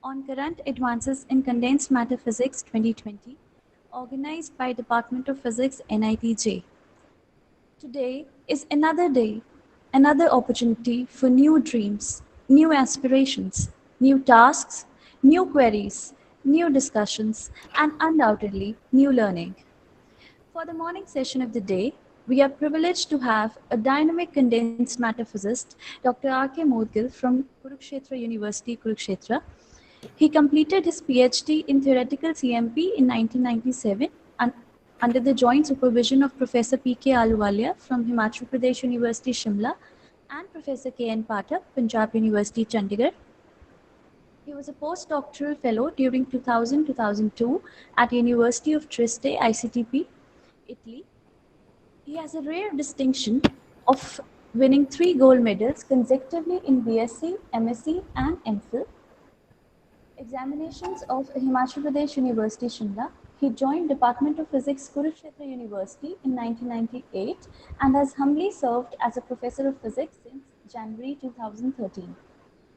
on current advances in condensed matter physics 2020, organized by Department of Physics, NITJ. Today is another day, another opportunity for new dreams, new aspirations, new tasks, new queries, new discussions, and undoubtedly new learning. For the morning session of the day, we are privileged to have a dynamic condensed matter physicist, Dr. R.K. Moudgil from Kurukshetra University, Kurukshetra. He completed his PhD in Theoretical CMP in 1997 and under the joint supervision of Professor P.K. Ahluwalia from Himachal Pradesh University, Shimla, and Professor K.N. Pathak, Punjab University, Chandigarh. He was a postdoctoral fellow during 2000-2002 at University of Trieste, ICTP, Italy. He has a rare distinction of winning 3 gold medals consecutively in BSc, MSc, and MPhil. Examinations of Himachal Pradesh University, Shimla. He joined Department of Physics, Kurukshetra University in 1998 and has humbly served as a professor of physics since January 2013.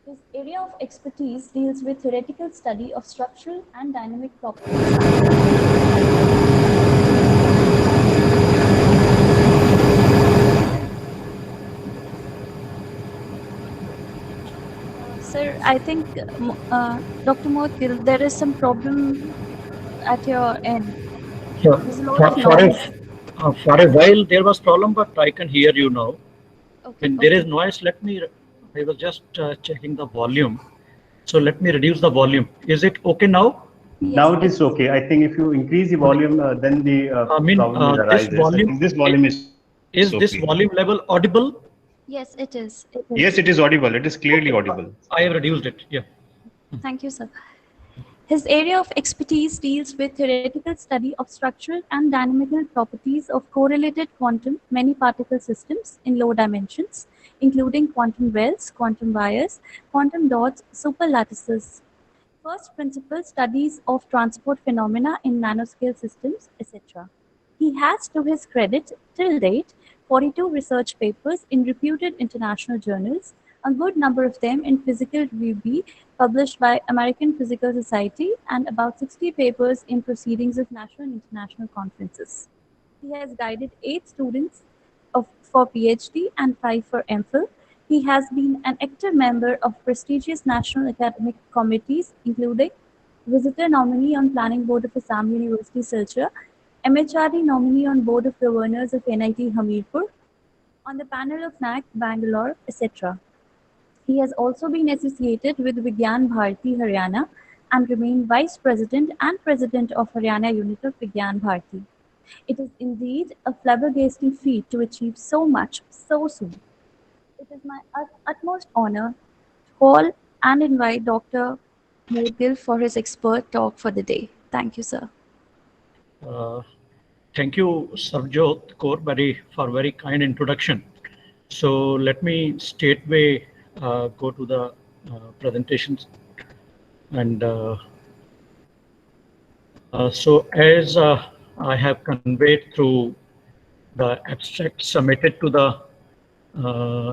His area of expertise deals with theoretical study of structural and dynamic properties. Sir, I think Dr. Moudgil, there is some problem at your end. So There's a lot of noise. for a while there was problem, but I can hear you now. Okay, When there is noise, I was just checking the volume. So let me reduce the volume. Is it okay now? Now it is okay. I think if you increase the volume, then the problem arises. I think this volume is okay. This volume level audible? Yes, it is. Yes, it is audible. It is clearly audible. I have reduced it. Yeah. Thank you, sir. His area of expertise deals with theoretical study of structural and dynamical properties of correlated quantum many particle systems in low dimensions, including quantum wells, quantum wires, quantum dots, superlattices, first principle studies of transport phenomena in nanoscale systems, etc. He has, to his credit, till date, 42 research papers in reputed international journals, a good number of them in Physical Review B, published by American Physical Society, and about 60 papers in proceedings of national and international conferences. He has guided 8 students for PhD and 5 for MPhil. He has been an active member of prestigious national academic committees, including Visitor Nominee on Planning Board of Assam University, Silchar, MHRD Nominee on Board of Governors of NIT Hamirpur, on the panel of NAC Bangalore, etc. He has also been associated with Vigyan Bharati, Haryana, and remained Vice President and President of Haryana Unit of Vigyan Bharati. It is indeed a flabbergasting feat to achieve so much so soon. It is my utmost honor to call and invite Dr. Moudgil for his expert talk for the day. Thank you, sir. Thank you, Sarvjot Kaur, for very kind introduction. So let me straightway go to the presentations. And so as I have conveyed through the abstract submitted to the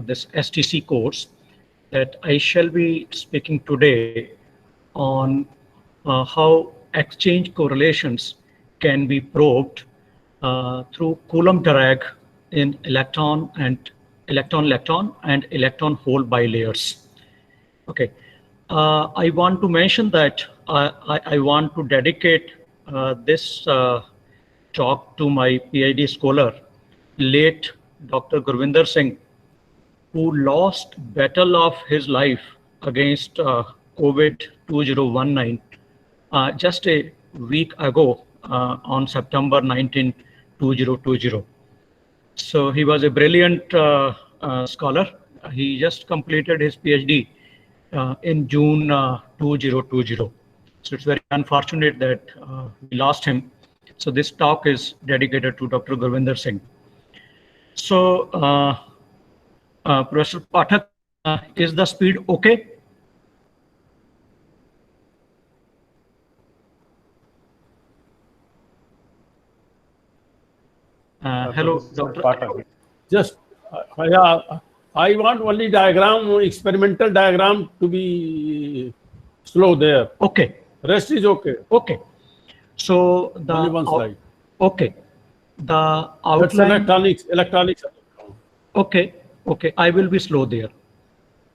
this STC course, that I shall be speaking today on how exchange correlations can be probed through Coulomb drag in electron and electron-hole bilayers. Okay, I want to mention that I want to dedicate this talk to my PhD scholar, late Dr. Gurvinder Singh, who lost battle of his life against COVID 2019 just a week ago on September 19, 2020. So he was a brilliant scholar. He just completed his PhD in June 2020. So it's very unfortunate that we lost him. So this talk is dedicated to Dr. Gurvinder Singh. So Professor Pathak, is the speed okay? Hello, Dr. Pathak. Just, I want only diagram, experimental diagram to be Slow there. Okay. Rest is okay. Okay. So the only one slide. Okay. The That's outline. electronics. Okay. Okay. I will be slow there.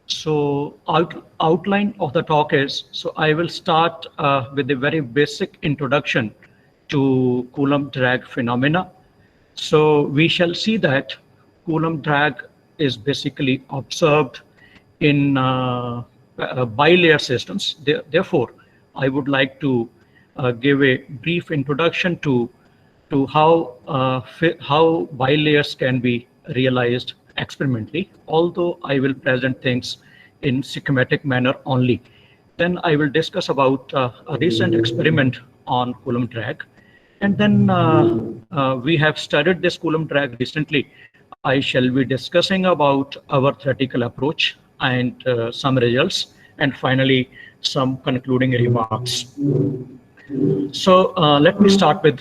So outline of the talk is, so I will start with a very basic introduction to Coulomb drag phenomena. So we shall see that Coulomb drag is basically observed in bilayer systems. Therefore, I would like to give a brief introduction to how bilayers can be realized experimentally, although I will present things in schematic manner only. Then I will discuss about a recent experiment on Coulomb drag. And then we have studied this Coulomb drag recently. I shall be discussing about our theoretical approach and some results, and finally some concluding remarks. So let me start with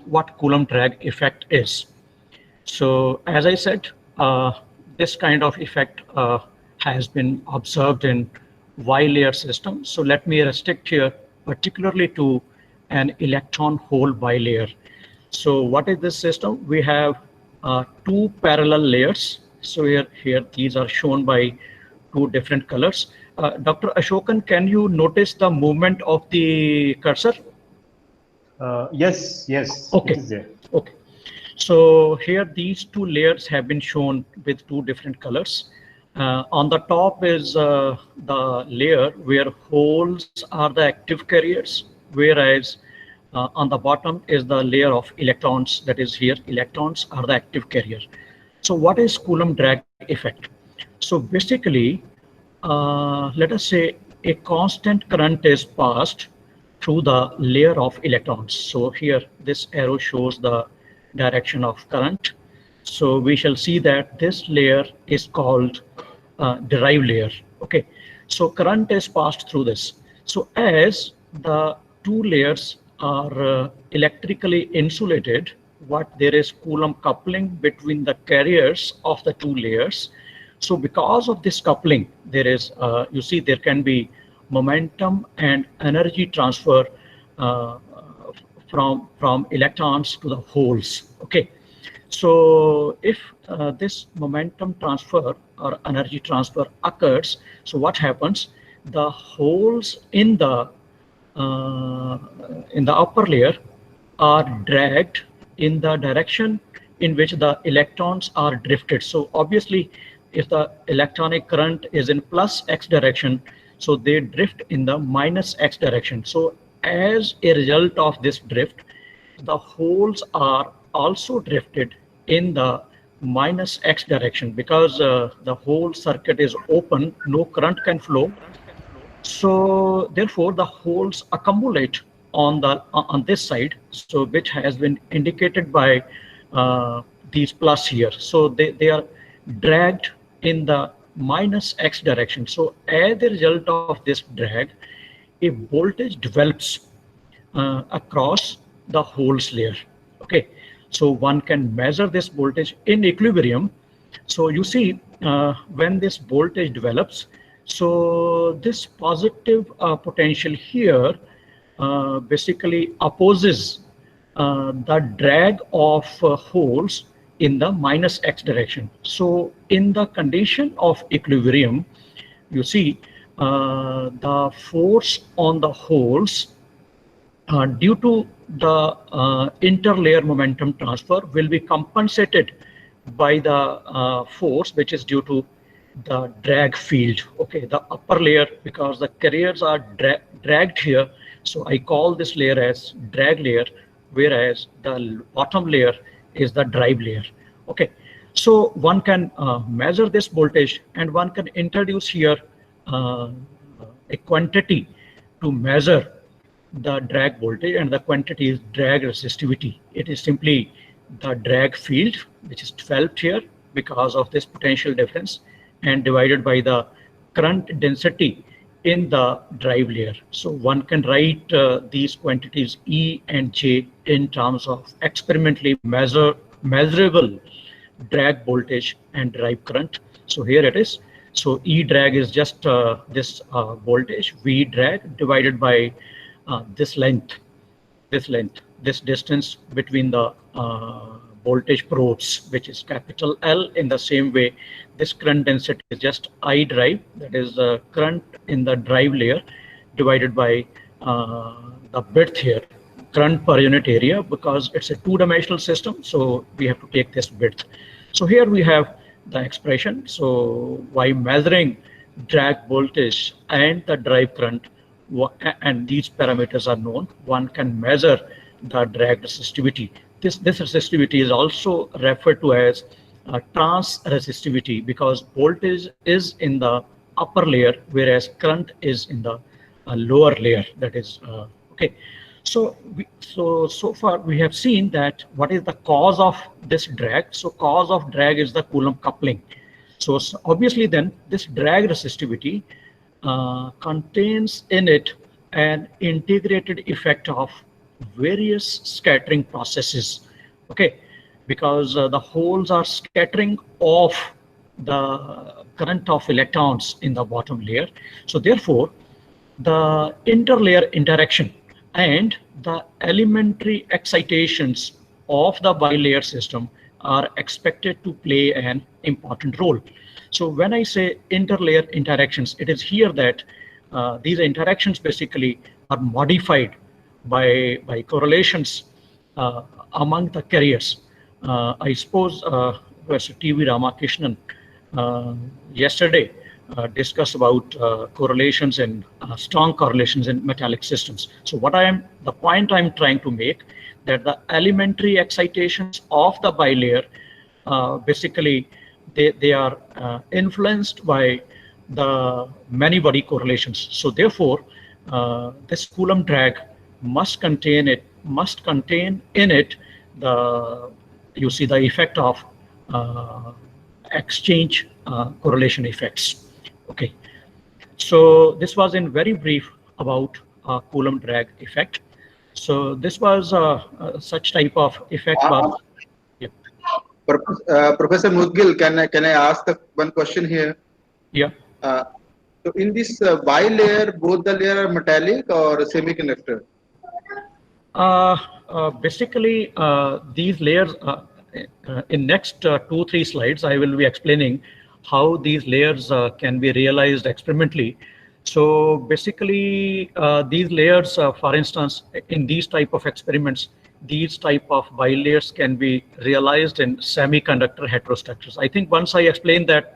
what Coulomb drag effect is. So as I said, this kind of effect has been observed in Y-layer system. So let me restrict here particularly to an electron-hole bilayer. So what is this system? We have two parallel layers. So here these are shown by two different colors. Dr. Ashokan, can you notice the movement of the cursor? Yes. Okay. It is there. Okay. So here these two layers have been shown with two different colors. On the top is the layer where holes are the active carriers, whereas on the bottom is the layer of electrons, that is here electrons are the active carrier. So what is Coulomb drag effect? So basically, let us say a constant current is passed through the layer of electrons. So here this arrow shows the direction of current. So we shall see that this layer is called derived layer. Okay, so current is passed through this. So as the two layers are electrically insulated, there is Coulomb coupling between the carriers of the two layers. So because of this coupling, there is, you see, there can be momentum and energy transfer from electrons to the holes. Okay, so if this momentum transfer or energy transfer occurs, so what happens? The holes in the upper layer are dragged in the direction in which the electrons are drifted. So obviously, if the electronic current is in plus x direction, so they drift in the minus x direction. So as a result of this drift, the holes are also drifted in the minus x direction because the whole circuit is open, no current can flow. So therefore the holes accumulate on this side, so which has been indicated by these plus here. So they are dragged in the minus x direction. So as a result of this drag, a voltage develops across the holes layer. Okay, so one can measure this voltage in equilibrium. So you see when this voltage develops, so this positive potential here basically opposes the drag of holes in the minus x direction. So in the condition of equilibrium, you see the force on the holes due to the interlayer momentum transfer will be compensated by the force which is due to the drag field. Okay, the upper layer, because the carriers are dragged here, so I call this layer as drag layer, whereas the bottom layer is the drive layer. Okay, so one can measure this voltage, and one can introduce here a quantity to measure the drag voltage, and the quantity is drag resistivity. It is simply the drag field which is developed here because of this potential difference, and divided by the current density in the drive layer. So one can write these quantities E and J in terms of experimentally measurable drag voltage and drive current. So here it is. So E drag is just this voltage V drag divided by this length, this distance between the voltage probes, which is capital L. In the same way, this current density is just I drive, that is the current in the drive layer, divided by the width here, current per unit area, because it's a two-dimensional system, so we have to take this width. So here we have the expression. So by measuring drag voltage and the drive current, and these parameters are known, one can measure the drag resistivity. This resistivity is also referred to as trans resistivity, because voltage is in the upper layer, whereas current is in the lower layer. That is okay. So far we have seen that what is the cause of this drag. So cause of drag is the Coulomb coupling. So obviously then this drag resistivity contains in it an integrated effect of various scattering processes, okay, because the holes are scattering off the current of electrons in the bottom layer. So therefore, the interlayer interaction and the elementary excitations of the bilayer system are expected to play an important role. So when I say interlayer interactions, it is here that these interactions basically are modified by correlations among the carriers. I suppose Professor T.V. Ramakrishnan yesterday discussed about correlations and strong correlations in metallic systems. So the point I'm trying to make, that the elementary excitations of the bilayer basically they are influenced by the many body correlations. So therefore, this Coulomb drag must contain in it the effect of exchange correlation effects. Okay, so this was in very brief about Coulomb drag effect. So this was such type of effect. Yeah. Professor Moudgil, can I ask one question here? Yeah. So in this bilayer, both the layer are metallic or semiconductor? Basically, these layers, in next 2-3 slides, I will be explaining how these layers can be realized experimentally. So basically, these layers, for instance, in these type of experiments, these type of bilayers can be realized in semiconductor heterostructures. I think once I explain that,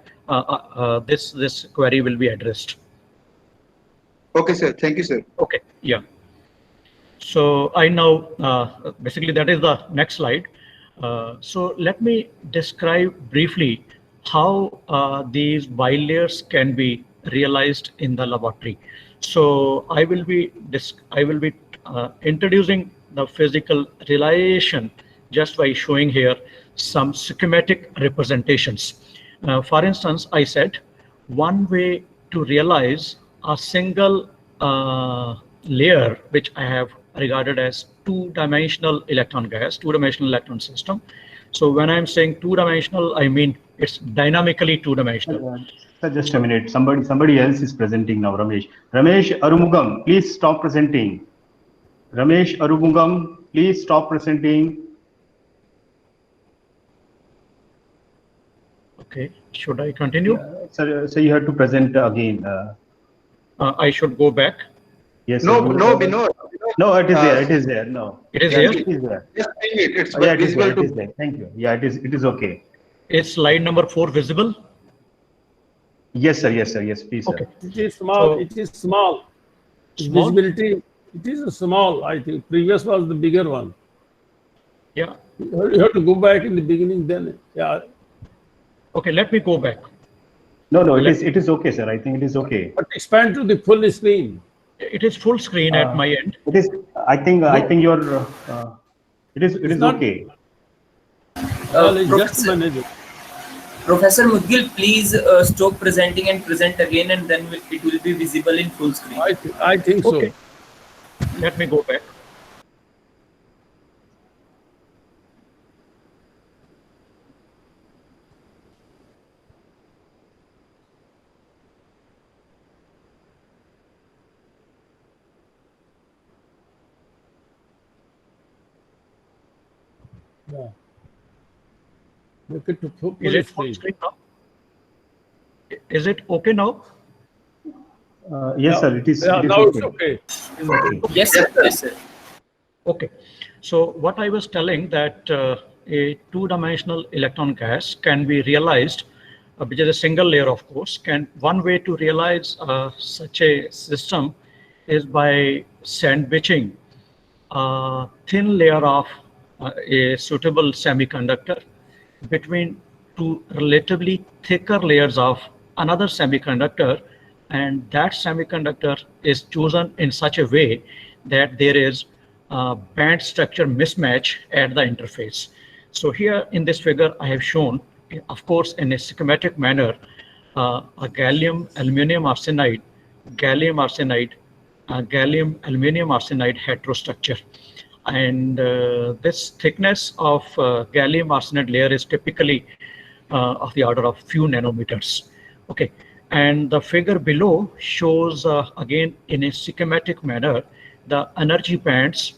this query will be addressed. Okay, sir. Thank you, sir. Okay. Yeah. So I now, basically that is the next slide. So let me describe briefly how these bilayers can be realized in the laboratory. So I will be introducing the physical realization just by showing here some schematic representations. For instance, I said one way to realize a single layer, which I have regarded as two-dimensional electron gas, two-dimensional electron system. So when I'm saying two-dimensional, I mean it's dynamically two-dimensional. Sir, just a minute. Somebody else is presenting now, Ramesh. Ramesh Arumugam, please stop presenting. Ramesh Arumugam, please stop presenting. Okay, should I continue? Sir, so you have to present again. I should go back. Yes. No, Sir, no, Vinod. No, it is there. It is there. No. It is Yeah, there? it is there. Just bring it. It's Yeah, it is visible there. It to. is there. Thank you. Yeah, it is okay. Is slide number 4 visible? Yes, sir. Yes, sir. Yes, please, sir. Okay. It is small. So, it is small. Small? Visibility. It is a small. I think previous was the bigger one. Yeah. You have to go back in the beginning. Then yeah. Okay, let me go back. No, it is okay, sir. I think it is okay. But expand to the full screen. It is full screen at my end. It is. I think your. It is not- okay. Well, it's just manage. Professor Moudgil, please stop presenting and present again, and then it will be visible in full screen. I think so. Okay. Let me go back. Yeah. Make it to full Is it full screen. screen now? Is it okay now? Yes, sir. It is. Yeah, It is now it's okay. okay. It's okay. Yes, sir. Yes, sir. Okay. So what I was telling that a two-dimensional electron gas can be realized, which is a single layer, of course. One way to realize such a system is by sandwiching a thin layer of a suitable semiconductor between two relatively thicker layers of another semiconductor, and that semiconductor is chosen in such a way that there is a band structure mismatch at the interface. So here in this figure I have shown, of course in a schematic manner, a gallium aluminum arsenide, gallium arsenide, gallium aluminum arsenide heterostructure. And this thickness of gallium arsenide layer is typically of the order of few nanometers. Okay, and the figure below shows again in a schematic manner the energy bands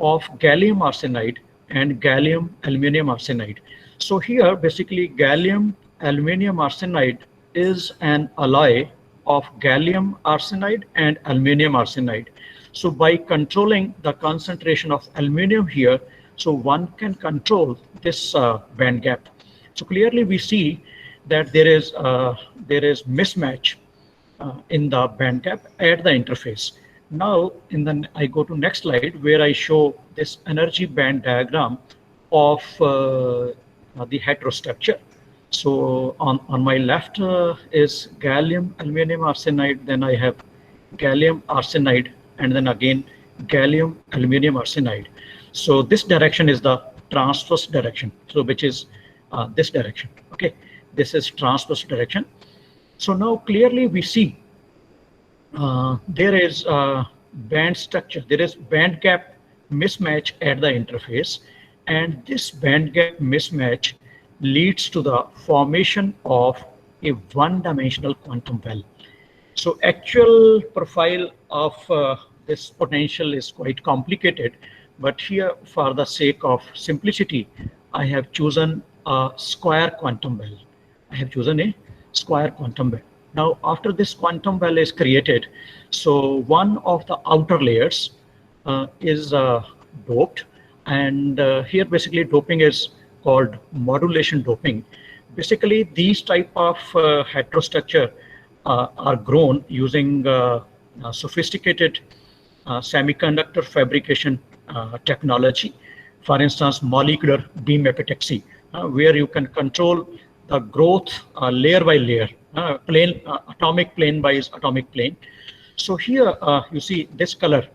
of gallium arsenide and gallium aluminum arsenide. So here basically gallium aluminum arsenide is an alloy of gallium arsenide and aluminum arsenide. So by controlling the concentration of aluminum here, so one can control this band gap. So clearly we see that there is mismatch in the band gap at the interface. Now I go to next slide where I show this energy band diagram of the heterostructure. So on my left is gallium aluminum arsenide, then I have gallium arsenide, and then again gallium aluminum arsenide. So this direction is the transverse direction, so which is this direction. Okay, this is transverse direction. So now clearly we see there is band structure, there is band gap mismatch at the interface, and this band gap mismatch leads to the formation of a one-dimensional quantum well. So actual profile of this potential is quite complicated, but here for the sake of simplicity, I have chosen a square quantum well. I have chosen a square quantum well. Now, after this quantum well is created, so one of the outer layers is doped, and here basically doping is called modulation doping. Basically, these type of heterostructure are grown using sophisticated semiconductor fabrication technology. For instance, molecular beam epitaxy, where you can control the growth layer by layer, atomic plane by atomic plane. So here you see this color,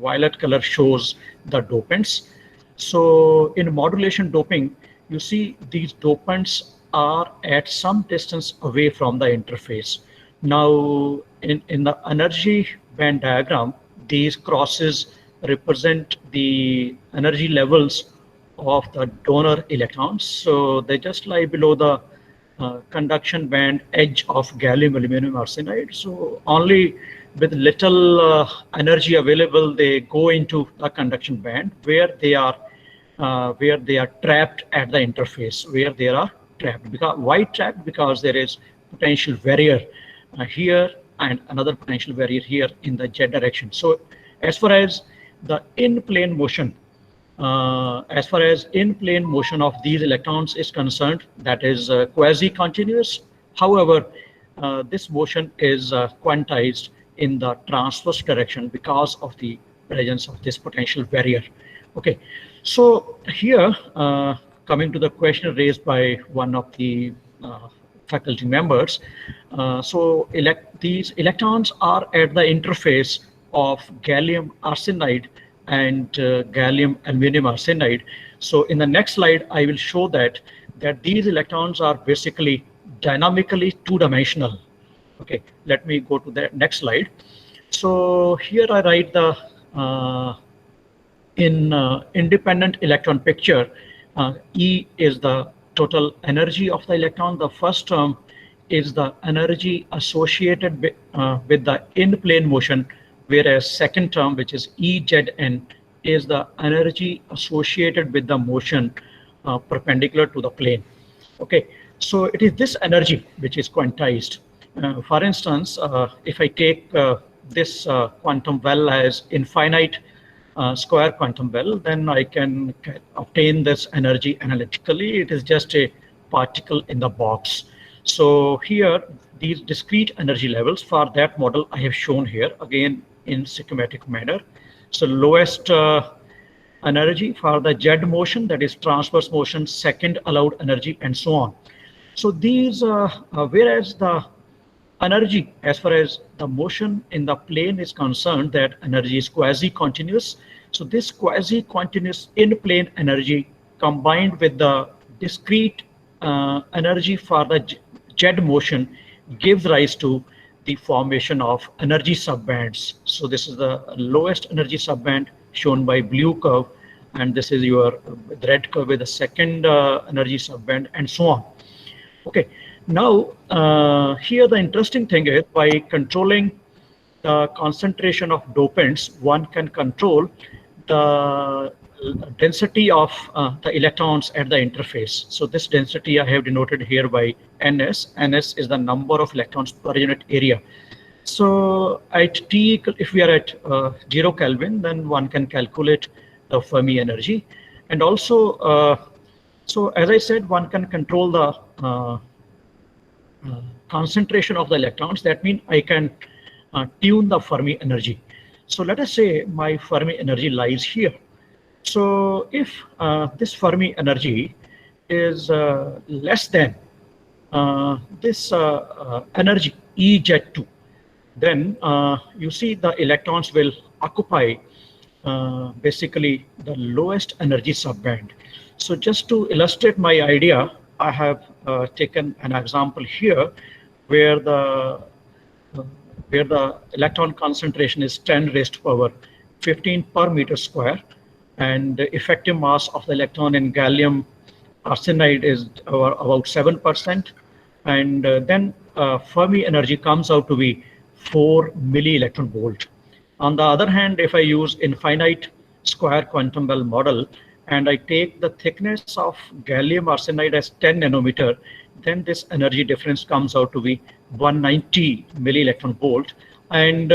violet color shows the dopants. So in modulation doping, you see these dopants are at some distance away from the interface. Now in the energy band diagram, these crosses represent the energy levels of the donor electrons. So they just lie below the conduction band edge of gallium aluminum arsenide. So only with little energy available, they go into the conduction band where they are trapped at the interface, where they are trapped. Because why trapped? Because there is potential barrier here and another potential barrier here in the z direction. So as far as the in-plane motion, of these electrons is concerned, that is quasi-continuous. However, this motion is quantized in the transverse direction because of the presence of this potential barrier. Okay, so here coming to the question raised by one of the faculty members, these electrons are at the interface of gallium arsenide and gallium aluminum arsenide. So in the next slide, I will show that these electrons are basically dynamically two-dimensional. Okay, let me go to the next slide. So here I write the independent electron picture. E is the total energy of the electron. The first term is the energy associated with the in-plane motion, whereas second term, which is EZN, is the energy associated with the motion perpendicular to the plane. Okay, so it is this energy which is quantized. For instance, if I take this quantum well as infinite square quantum well, then I can obtain this energy analytically. It is just a particle in the box. So here, these discrete energy levels for that model I have shown here, again in schematic manner. So lowest energy for the Z motion, that is transverse motion, second allowed energy, and so on. So these, whereas the energy as far as the motion in the plane is concerned, that energy is quasi-continuous. So this quasi-continuous in-plane energy combined with the discrete energy for the Z motion gives rise to the formation of energy subbands. So this is the lowest energy subband shown by blue curve, and this is your red curve with the second energy subband, and so on. Okay, now here the interesting thing is, by controlling the concentration of dopants, one can control the density of the electrons at the interface. So this density I have denoted here by Ns. Ns is the number of electrons per unit area. So at T, if we are at 0 Kelvin, then one can calculate the Fermi energy. And also, so as I said, one can control the concentration of the electrons. That means I can tune the Fermi energy. So let us say my Fermi energy lies here. So if this Fermi energy is less than this energy EZ2, then you see the electrons will occupy basically the lowest energy subband. So just to illustrate my idea, I have taken an example here where the electron concentration is 10 raised to power 15 per meter square, and the effective mass of the electron in gallium arsenide is about 7%, and then Fermi energy comes out to be 4 milli electron volt. On the other hand, if I use infinite square quantum well model and I take the thickness of gallium arsenide as 10 nanometer, then this energy difference comes out to be 190 milli electron volt. And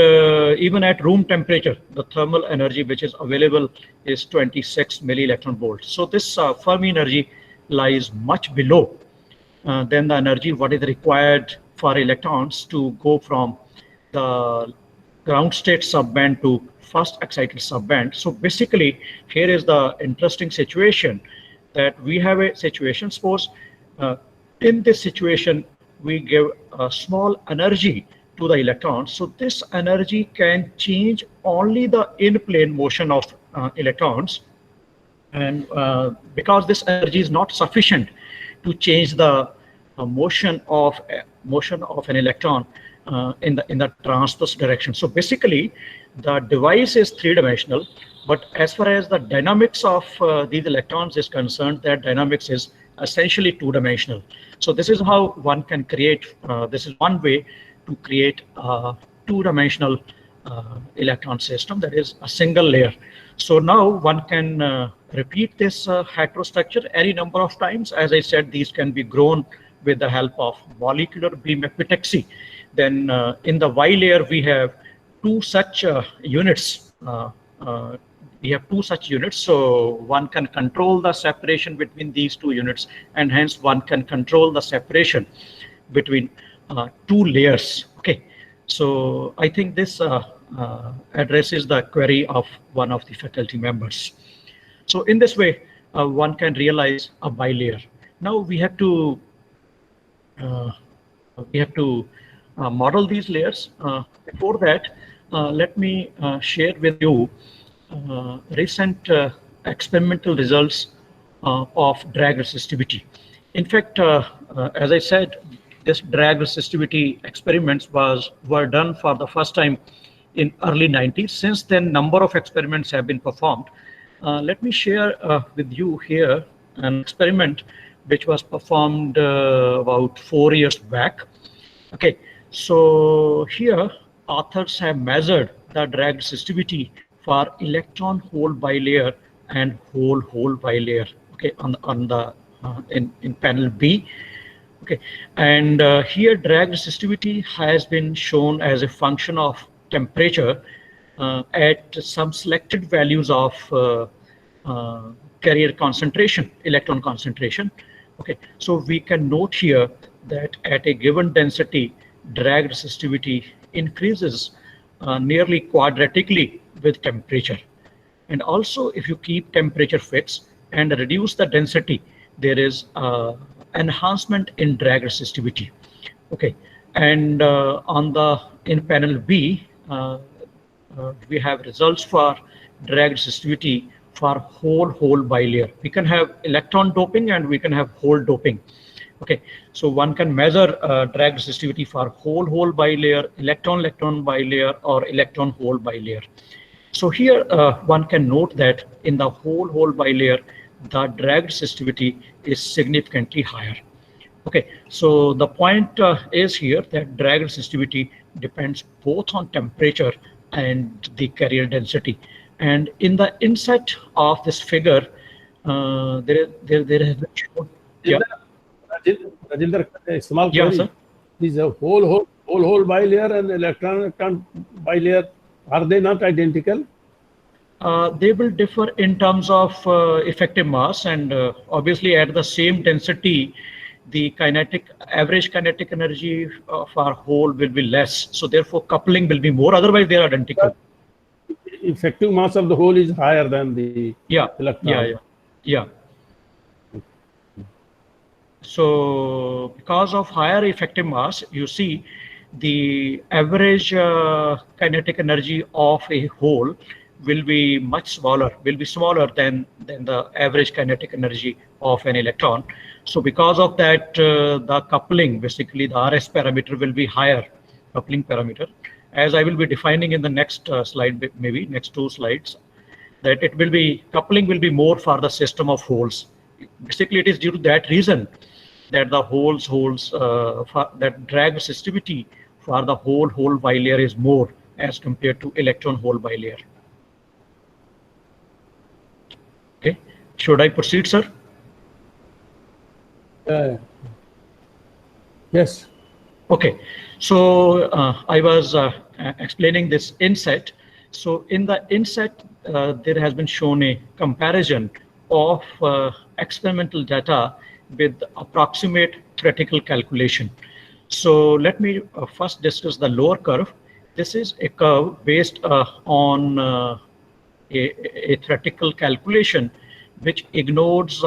even at room temperature, the thermal energy which is available is 26 milli electron volts. So this Fermi energy lies much below than the energy what is required for electrons to go from the ground state subband to first excited subband. So basically, here is the interesting situation, that we have a situation, suppose in this situation, we give a small energy to the electrons. So this energy can change only the in-plane motion of electrons. And because this energy is not sufficient to change the motion of an electron in the transverse direction. So basically, the device is three-dimensional, but as far as the dynamics of these electrons is concerned, that dynamics is essentially two-dimensional. So this is how one can create, this is one way to create a two-dimensional electron system, that is a single layer. So now one can repeat this heterostructure any number of times. As I said, these can be grown with the help of molecular beam epitaxy. Then in the Y layer, we have two such units. We have two such units, so one can control the separation between these two units, and hence one can control the separation between two layers. Okay, so I think this addresses the query of one of the faculty members. So in this way, one can realize a bilayer. Now we have to model these layers. Before that, let me share with you recent experimental results of drag resistivity. In fact, as I said, this drag resistivity experiments were done for the first time in early 90s. Since then, number of experiments have been performed. Let me share with you here an experiment which was performed about 4 years back. Okay, so here authors have measured the drag resistivity for electron-hole bilayer and hole-hole bilayer. Okay, in panel B. Okay, and here drag resistivity has been shown as a function of temperature at some selected values of carrier concentration, electron concentration. Okay, so we can note here that at a given density, drag resistivity increases nearly quadratically with temperature. And also, if you keep temperature fixed and reduce the density, there is enhancement in drag resistivity. Okay, and in panel B, we have results for drag resistivity for hole-hole bilayer. We can have electron doping and we can have hole doping. Okay, so one can measure drag resistivity for hole-hole bilayer, electron-electron bilayer, or electron-hole bilayer. So here one can note that in the hole-hole bilayer, the drag resistivity is significantly higher. Okay, so the point is here that drag resistivity depends both on temperature and the carrier density. And in the inset of this figure, there has been shown. Yeah. Rajendra, a small Yeah, query. sir. These hole bilayer and electron bilayer, are they not identical? They will differ in terms of effective mass, and obviously at the same density, the average kinetic energy of our hole will be less. So therefore, coupling will be more. Otherwise, they are identical. Effective mass of the hole is higher than the electron. Yeah. So because of higher effective mass, you see the average kinetic energy of a hole will be smaller than the average kinetic energy of an electron. So because of that, the coupling, basically the RS parameter, will be higher, coupling parameter, as I will be defining in the next slide, maybe next 2 slides, that coupling will be more for the system of holes. Basically, it is due to that reason that the that drag resistivity for the hole-hole bilayer is more as compared to electron-hole bilayer. Okay, should I proceed, sir? Yes. Okay, so I was explaining this inset. So in the inset, there has been shown a comparison of experimental data with approximate theoretical calculation. So let me first discuss the lower curve. This is a curve based on a theoretical calculation which ignores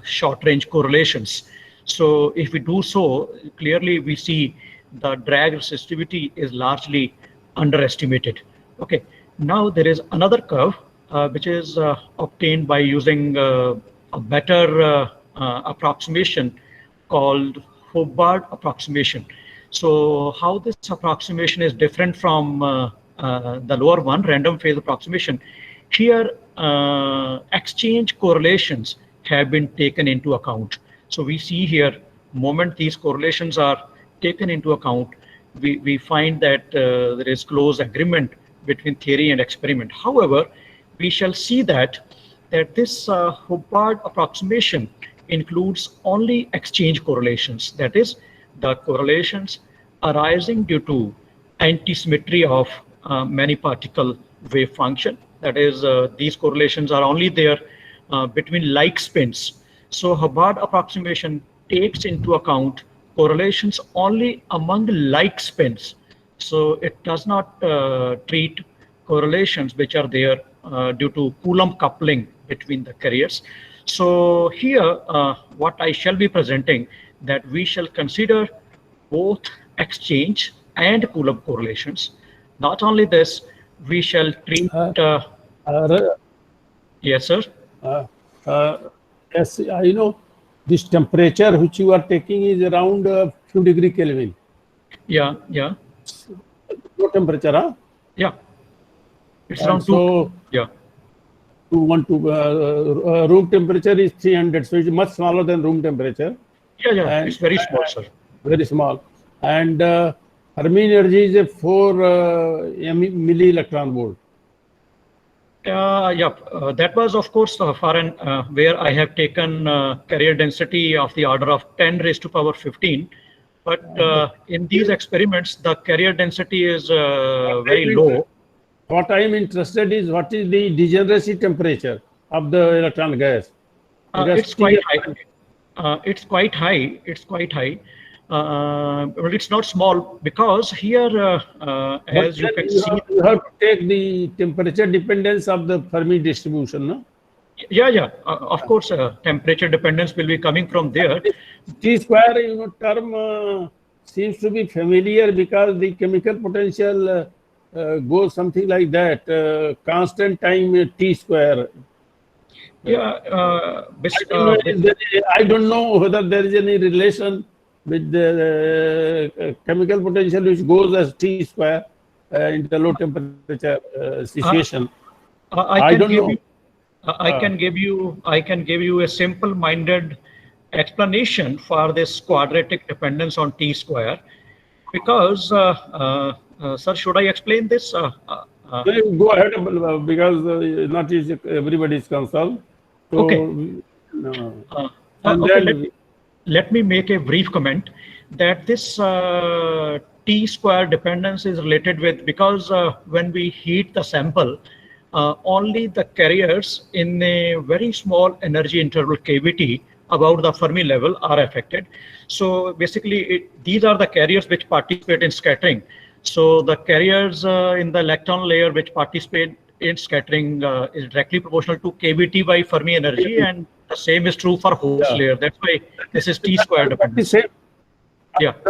short-range correlations. So if we do so, clearly we see the drag resistivity is largely underestimated. Okay, now there is another curve which is obtained by using a better approximation called Hubbard approximation. So how this approximation is different from the lower one, random phase approximation. Here, exchange correlations have been taken into account. So we see here, moment these correlations are taken into account, we find that there is close agreement between theory and experiment. However, we shall see that this Hubbard approximation includes only exchange correlations. That is, the correlations arising due to antisymmetry of many particle wave function. That is, these correlations are only there between like spins. So Hubbard approximation takes into account correlations only among like spins. So it does not treat correlations which are there due to Coulomb coupling between the carriers. So here, what I shall be presenting, that we shall consider both exchange and Coulomb correlations. Not only this, we shall treat. Yes, sir. Yes, I know this temperature which you are taking is around 2 degree Kelvin. Yeah. Low temperature, huh? Yeah. It's around so 2. Yeah. Room temperature is 300, so it's much smaller than room temperature. Yeah. And it's very small, sir. Very small. And Fermi energy is a 4 milli electron volt. That was, of course, for an where I have taken carrier density of the order of 10 raised to power 15. But in these experiments, the carrier density is very low. What I am interested is what is the degeneracy temperature of the electron gas? It's quite high. It's quite high. It's quite high. But it's not small because here, as you can see, you have to take the temperature dependence of the Fermi distribution, no? Of course, temperature dependence will be coming from there. T square, term seems to be familiar because the chemical potential goes something like that. Constant time T square. I don't know whether there is any relation with the chemical potential which goes as T square in the low temperature situation. I don't know. I can give you a simple-minded explanation for this quadratic dependence on T square, because sir, should I explain this? Go ahead, because not everybody is concerned. So, okay. Let me make a brief comment that this T square dependence is related with, because when we heat the sample, only the carriers in a very small energy interval cavity about the Fermi level are affected. So basically, these are the carriers which participate in scattering. So the carriers in the electron layer which participate in scattering is directly proportional to kVT by Fermi energy, and the same is true for holes layer. That's why this is T square dependence. That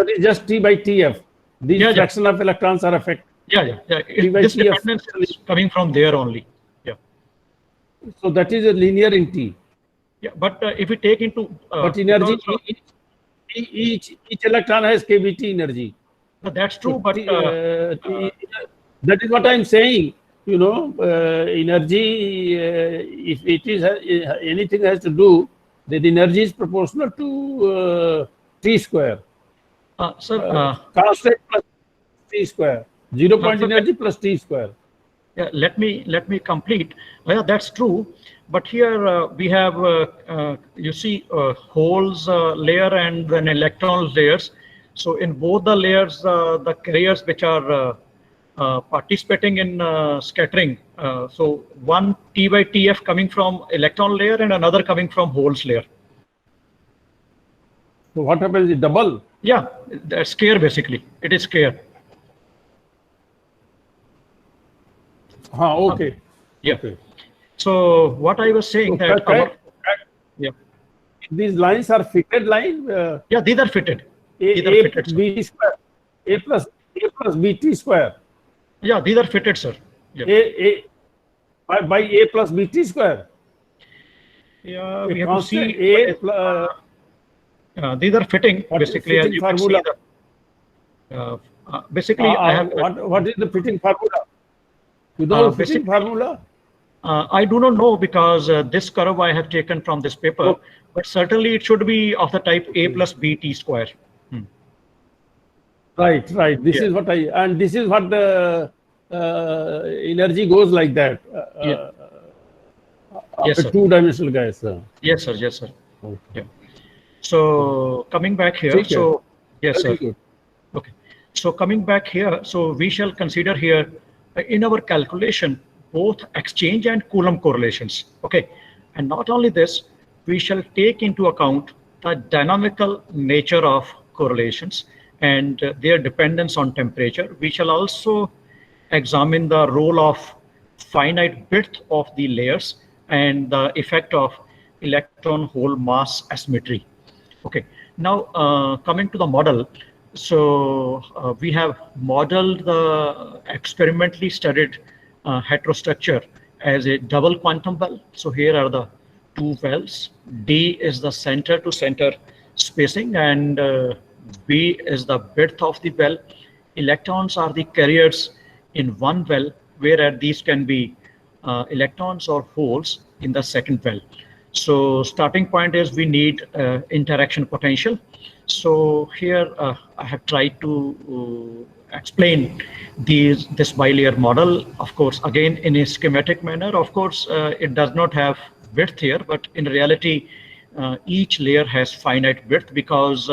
is just T by TF. These fraction of electrons are affected. This dependence is coming from there only. So that is a linear in T. But if we take into but energy, each electron has kVT energy. That's true, but that is what I'm saying. Energy, if it is anything has to do, the energy is proportional to T square. Constant plus T square. 0 point energy plus T square. Let me complete. That's true, but here we have you see holes layer and then electron layers. So in both the layers, the carriers which are participating in scattering, so one T by TF coming from electron layer and another coming from holes layer. So what happens is double? That's square basically. It is square. Okay. Okay. So what I was saying that these lines are fitted line. These are fitted. A plus B square. A plus BT square. These are fitted, sir. By A plus BT square. We have to see these are fitting basically. As you formula? Can see basically, I have what is the fitting formula? You know the fitting formula? I do not know, because this curve I have taken from this paper, but certainly it should be of the type A plus BT square. Right. This is what this is what the energy goes like that. Yes, sir. Two-dimensional gas. Yes, sir. So coming back here, so yes, sir. Okay. So coming back here, so we shall consider here in our calculation both exchange and Coulomb correlations. Okay, and not only this, we shall take into account the dynamical nature of correlations and their dependence on temperature. We shall also examine the role of finite width of the layers and the effect of electron-hole mass asymmetry. Okay, now coming to the model. So we have modeled the experimentally studied heterostructure as a double quantum well. So here are the two wells. D is the center to center spacing, and B is the width of the well. Electrons are the carriers in one well, whereas these can be electrons or holes in the second well. So starting point is we need interaction potential. So here I have tried to explain this bilayer model. Of course, again in a schematic manner. Of course, it does not have width here, but in reality, each layer has finite width because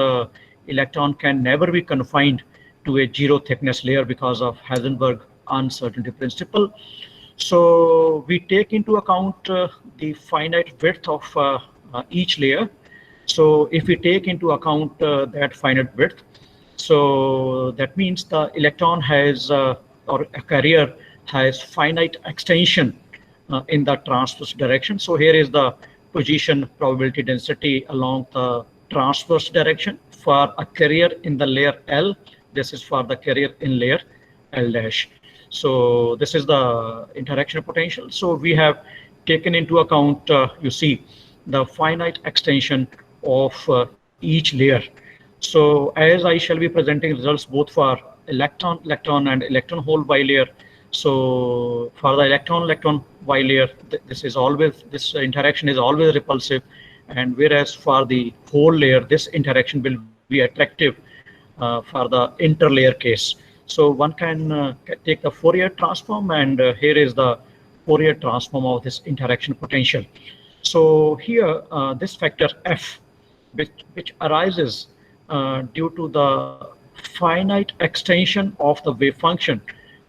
electron can never be confined to a zero thickness layer because of Heisenberg uncertainty principle. So we take into account the finite width of each layer. So if we take into account that finite width, so that means the electron has, or a carrier has finite extension in the transverse direction. So here is the position probability density along the transverse direction for a carrier in the layer L. This is for the carrier in layer L dash. So this is the interaction potential. So we have taken into account, you see, the finite extension of each layer. So as I shall be presenting results both for electron and electron-hole bilayer. So for the electron bilayer, this interaction is always repulsive, and whereas for the hole layer, this interaction will be attractive for the interlayer case. So one can take the Fourier transform, and here is the Fourier transform of this interaction potential. So here, this factor F, which arises due to the finite extension of the wave function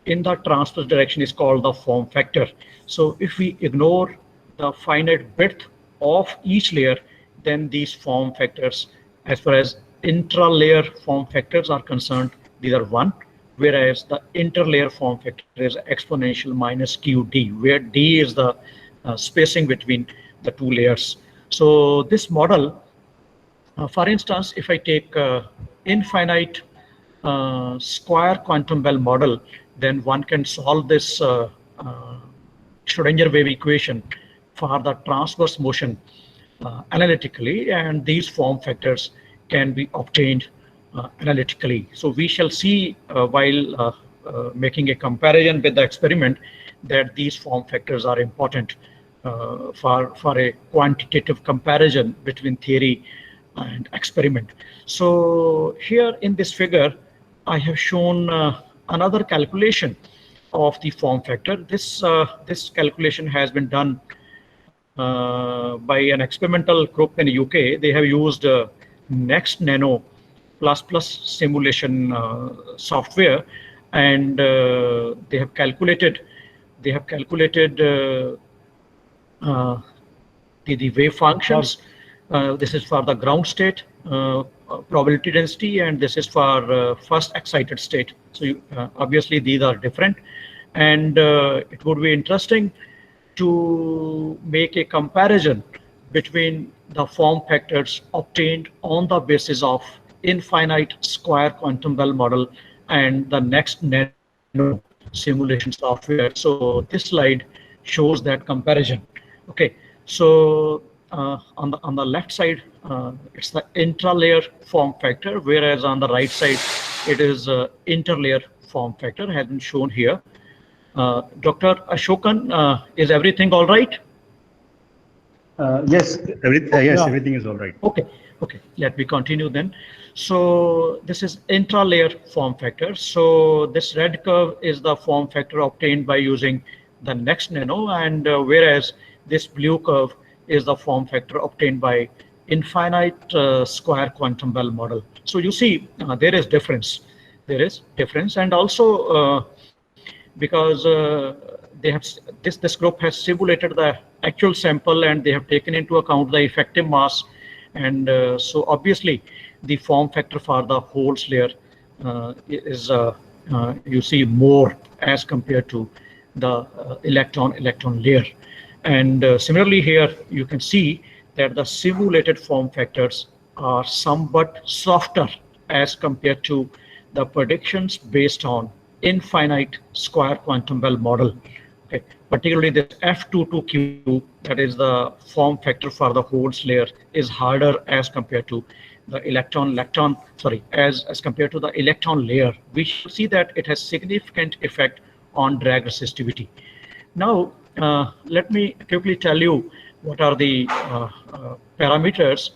in the transverse direction, is called the form factor. So if we ignore the finite width of each layer, then these form factors, as far as intra-layer form factors are concerned, these are 1, whereas the interlayer form factor is exponential minus QD, where D is the spacing between the two layers. So this model, for instance, if I take infinite square quantum well model, then one can solve this Schrodinger wave equation for the transverse motion analytically, and these form factors can be obtained analytically. So we shall see while making a comparison with the experiment that these form factors are important for a quantitative comparison between theory and experiment. So here in this figure, I have shown another calculation of the form factor. This calculation has been done by an experimental group in the UK. They have used Next Nano ++ simulation software, and they have calculated the wave functions. This is for the ground state probability density, and this is for first excited state. So obviously these are different, and it would be interesting to make a comparison between the form factors obtained on the basis of infinite square quantum well model and the Next Nano simulation software. So this slide shows that comparison. Okay, so on the left side, it's the intralayer form factor, whereas on the right side, it is interlayer form factor, has been shown here. Dr. Ashokan, is everything all right? Yes, everything is all right. Okay, let me continue then. So this is intralayer form factor. So this red curve is the form factor obtained by using the Next Nano, and whereas this blue curve is the form factor obtained by infinite square quantum well model. So you see there is difference. And also because they have this group has simulated the actual sample, and they have taken into account the effective mass, and so obviously the form factor for the holes layer is you see more as compared to the electron layer. And similarly here you can see that the simulated form factors are somewhat softer as compared to the predictions based on infinite square quantum well model. Okay, particularly this F22Q, that is the form factor for the holes layer, is harder as compared to the as compared to the electron layer. We should see that it has significant effect on drag resistivity. Now let me quickly tell you what are the parameters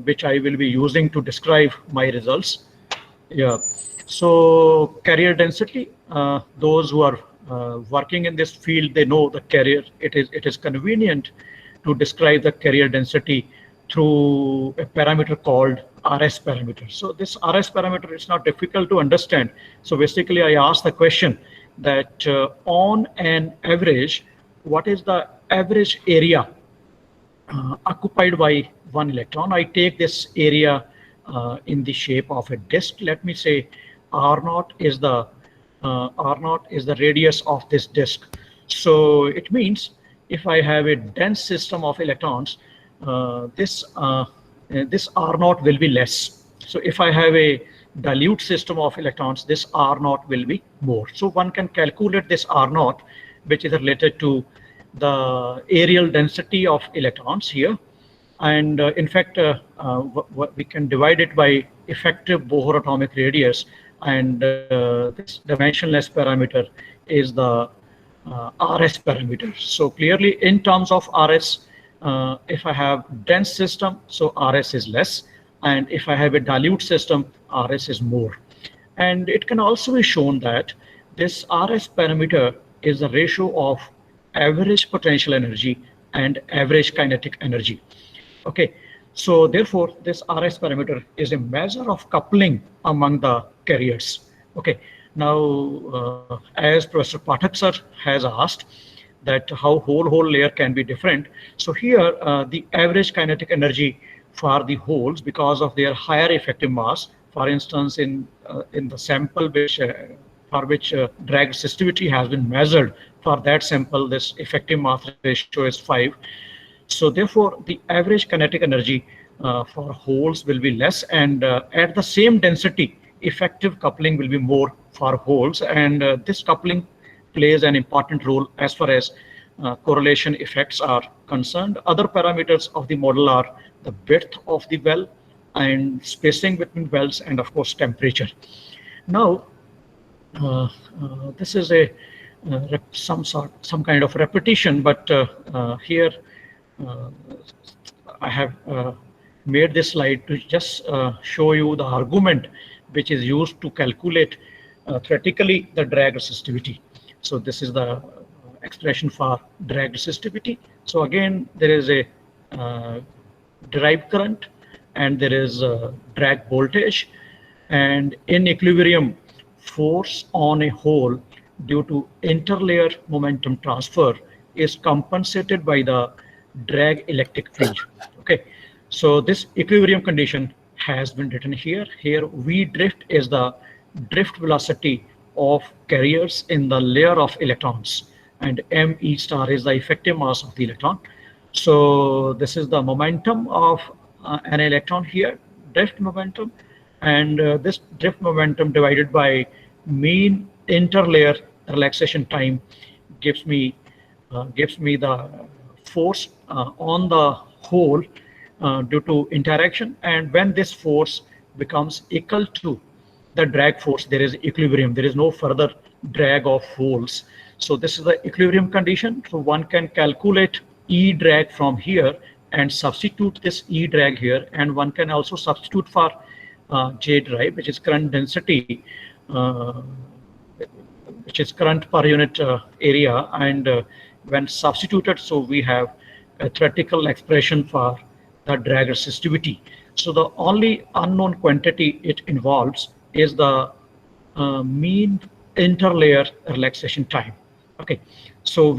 which I will be using to describe my results. Yeah. So carrier density, those who are working in this field, they know the carrier. It is convenient to describe the carrier density through a parameter called RS parameter. So this RS parameter is not difficult to understand. So basically I asked the question that on an average, what is the average area occupied by one electron? I take this area in the shape of a disk. Let me say R0 is the radius of this disk. So it means if I have a dense system of electrons, this R0 will be less. So if I have a dilute system of electrons, this R0 will be more. So one can calculate this R0, which is related to the areal density of electrons here. And in fact, we can divide it by effective Bohr atomic radius, and this dimensionless parameter is the RS parameter. So clearly in terms of RS, if I have dense system, so RS is less, and if I have a dilute system, RS is more. And it can also be shown that this RS parameter is the ratio of average potential energy and average kinetic energy. Okay, so therefore this RS parameter is a measure of coupling among the carriers. Okay, now as Professor Pathak sir has asked that how hole layer can be different. So here the average kinetic energy for the holes, because of their higher effective mass, for instance in the sample which for which drag resistivity has been measured, for that sample this effective mass ratio is 5. So therefore the average kinetic energy for holes will be less, and at the same density effective coupling will be more for holes, and this coupling plays an important role as far as correlation effects are concerned. Other parameters of the model are the width of the well and spacing between wells, and of course temperature. Now this is a some kind of repetition, but here I have made this slide to just show you the argument which is used to calculate theoretically the drag resistivity. So this is the expression for drag resistivity. So again, there is a derived current and there is a drag voltage, and in equilibrium force on a hole due to interlayer momentum transfer is compensated by the drag electric field. Okay, so this equilibrium condition has been written here. Here V drift is the drift velocity of carriers in the layer of electrons, and m E star is the effective mass of the electron. So this is the momentum of an electron here, drift momentum, and this drift momentum divided by mean interlayer relaxation time gives me the force on the hole due to interaction. And when this force becomes equal to the drag force, there is equilibrium. There is no further drag of holes. So this is the equilibrium condition. So one can calculate E drag from here and substitute this E drag here, and one can also substitute for J drive, which is current density, which is current per unit area, and when substituted, so we have a theoretical expression for the drag resistivity. So the only unknown quantity it involves is the mean interlayer relaxation time. Okay, so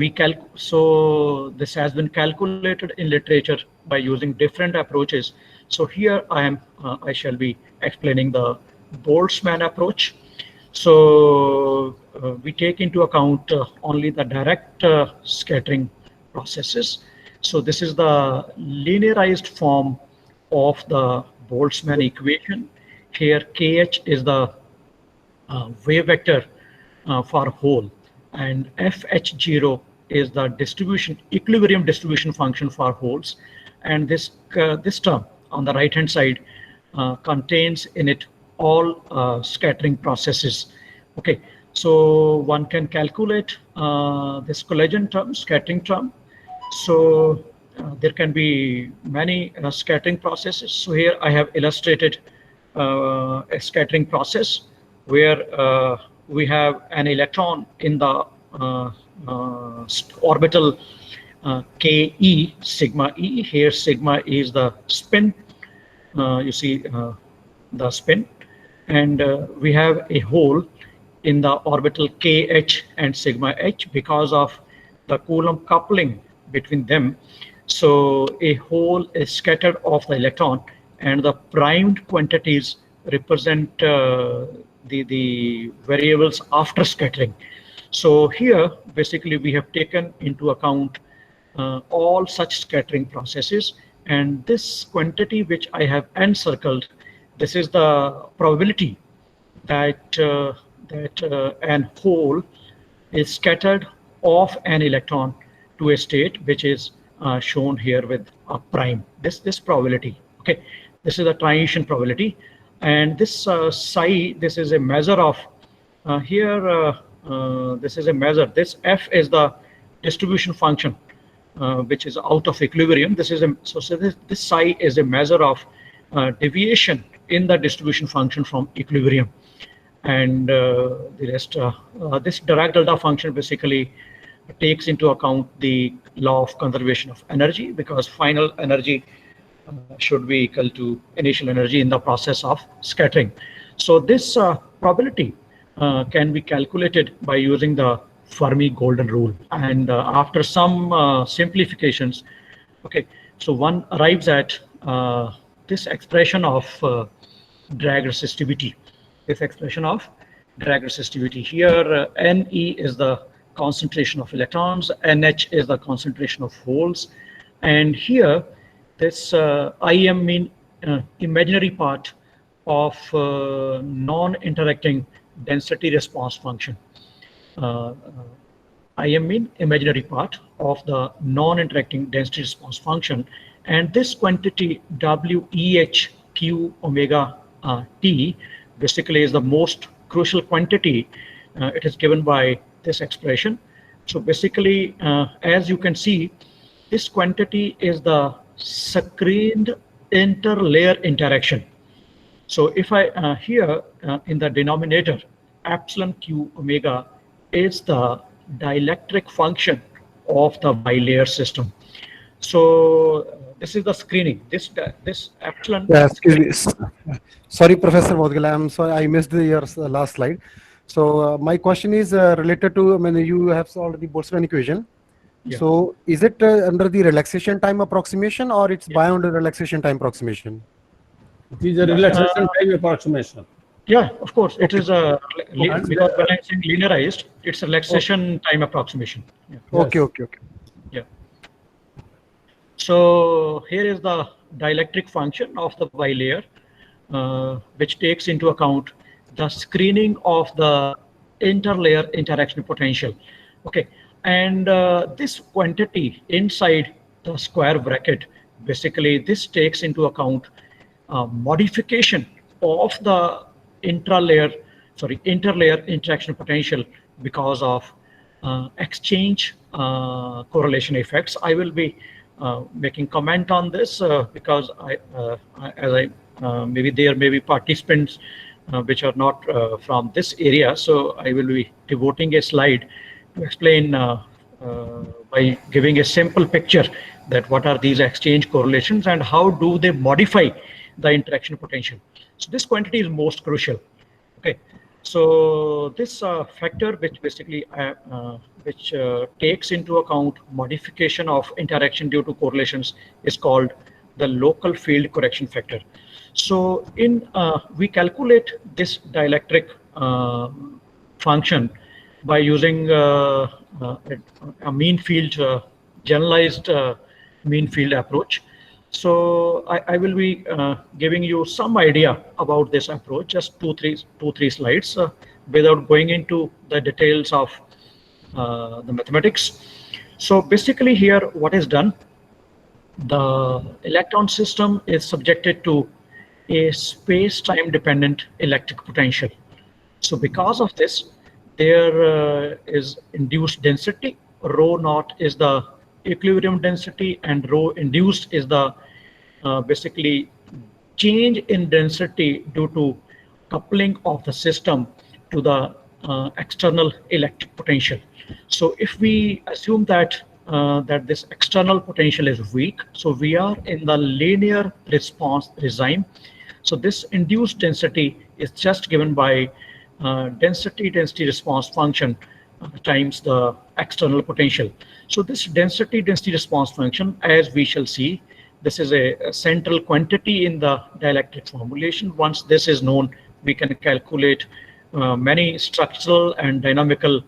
so this has been calculated in literature by using different approaches. So here I shall be explaining the Boltzmann approach. So we take into account only the direct scattering processes. So this is the linearized form of the Boltzmann equation. Here KH is the wave vector for hole, and FH0 is the equilibrium distribution function for holes, and this term on the right hand side contains in it all scattering processes. Okay, so one can calculate this collision term, scattering term. So there can be many scattering processes. So here I have illustrated a scattering process where we have an electron in the orbital Ke, sigma e. Here sigma is the spin, you see the spin, and we have a hole in the orbital Kh and sigma h because of the Coulomb coupling between them. So a hole is scattered off the electron, and the primed quantities represent the variables after scattering. So here basically we have taken into account all such scattering processes, and this quantity which I have encircled, this is the probability that an hole is scattered off an electron to a state which is shown here with a prime. This probability, okay, this is the transition probability, and this psi, this is a measure of this is a measure. This f is the distribution function which is out of equilibrium. This is this psi is a measure of deviation in the distribution function from equilibrium, and the rest. This Dirac delta function basically takes into account the law of conservation of energy, because final energy should be equal to initial energy in the process of scattering. So this probability can be calculated by using the Fermi golden rule, and after some simplifications, okay, so one arrives at this expression of drag resistivity. This expression of drag resistivity here, Ne is the concentration of electrons, NH is the concentration of holes, and here this Im mean imaginary part of non-interacting density response function. Im mean imaginary part of the non-interacting density response function, and this quantity WEHQ omega T basically is the most crucial quantity. It is given by this expression. So basically, as you can see, this quantity is the screened interlayer interaction. So if I here in the denominator, epsilon q omega is the dielectric function of the bilayer system. So this is the screening. This epsilon. Yeah, excuse me. Sorry, Professor Moudgil, I'm sorry I missed your last slide. So my question is related to, I mean, you have solved the Boltzmann equation. Yeah. So is it under the relaxation time approximation, or it's beyond the relaxation time approximation? It is a relaxation time approximation. Yeah, of course. It is a, because when I'm saying linearized, it's a relaxation time approximation. Yeah. Okay, okay, okay. Yeah. So here is the dielectric function of the bilayer, which takes into account the screening of the interlayer interaction potential. Okay, and this quantity inside the square bracket, basically this takes into account modification of the interlayer interaction potential because of exchange correlation effects. I will be making comment on this because maybe there may be participants which are not from this area, so I will be devoting a slide to explain by giving a simple picture that what are these exchange correlations and how do they modify the interaction potential. So this quantity is most crucial. Okay, so this factor which basically takes into account modification of interaction due to correlations is called the local field correction factor. So in we calculate this dielectric function by using a mean field generalized mean field approach. So I will be giving you some idea about this approach, just two, three slides, without going into the details of the mathematics. So basically here, what is done, the electron system is subjected to a space-time dependent electric potential. So because of this, there is induced density. Rho naught is the equilibrium density, and rho induced is the basically change in density due to coupling of the system to the external electric potential. So if we assume that that this external potential is weak, so we are in the linear response regime. So this induced density is just given by density response function times the external potential. So this density response function, as we shall see, this is a central quantity in the dielectric formulation. Once this is known, we can calculate many structural and dynamical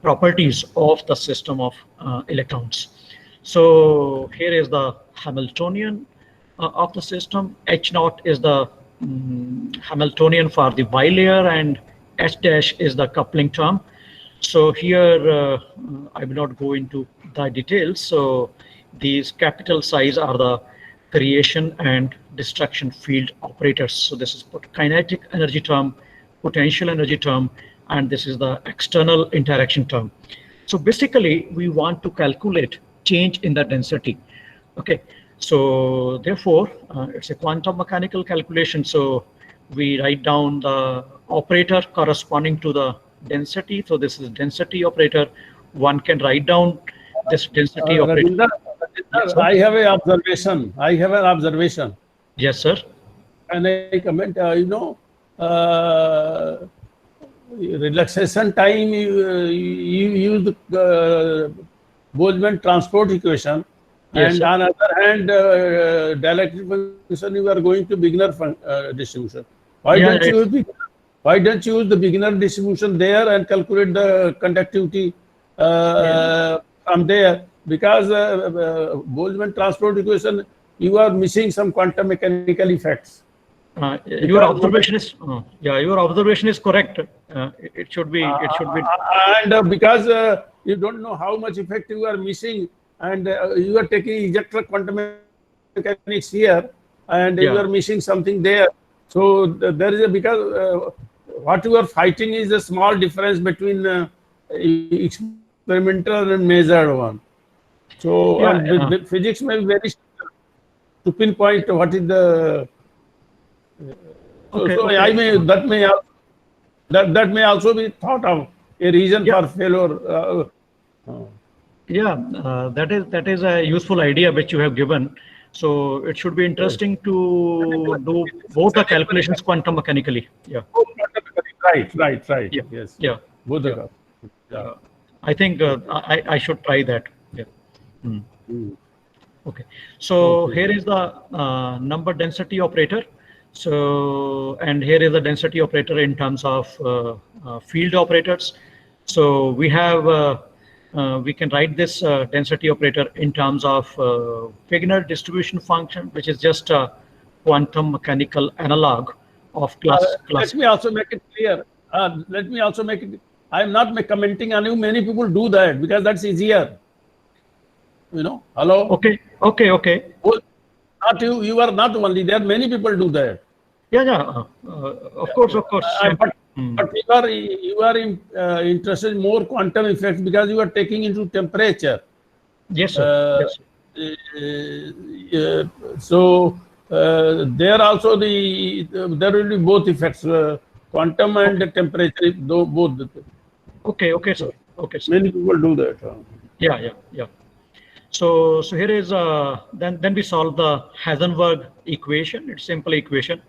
properties of the system of electrons. So here is the Hamiltonian of the system. H naught is the Hamiltonian for the bilayer, and H dash is the coupling term. So here I will not go into the details. So these capital size are the creation and destruction field operators. So this is kinetic energy term, potential energy term, and this is the external interaction term. So basically we want to calculate change in the density. Okay, so therefore it's a quantum mechanical calculation. So we write down the operator corresponding to the density. So this is density operator. One can write down this density operator. Yes, I have an observation. I have an observation. Yes, sir. And I comment, relaxation time, you use the Boltzmann transport equation. Yes, and sir. on the other hand, dielectric function, you are going to beginner distribution. Why don't you use the beginner distribution there and calculate the conductivity from there? Because Boltzmann transport equation, you are missing some quantum mechanical effects. Your observation is your observation is correct. It should be and because you don't know how much effect you are missing, and you are taking ejector quantum mechanics here, and you are missing something there. So there is because what you are fighting is a small difference between experimental and measured one. So the physics may be very simple to pinpoint what is the. I may that may also be thought of a reason for failure. That is a useful idea which you have given. So it should be interesting to do both the calculations quantum mechanically. Right. Yes. Both are. I think I should try that. Okay. So here is the number density operator. So, and here is the density operator in terms of field operators. So we have we can write this density operator in terms of Wigner distribution function, which is just a quantum mechanical analog of class. Let me also make it clear. I am not commenting on you. Many people do that because that's easier. Hello. Okay. Not you. You are not only there. Many people do that. Of course. But you are interested in more quantum effects because you are taking into temperature. Yes, sir. So there also there will be both effects, quantum and temperature. Both. Okay, sir. Many people do that. Yeah. So here is then we solve the Heisenberg equation. It's simple equation.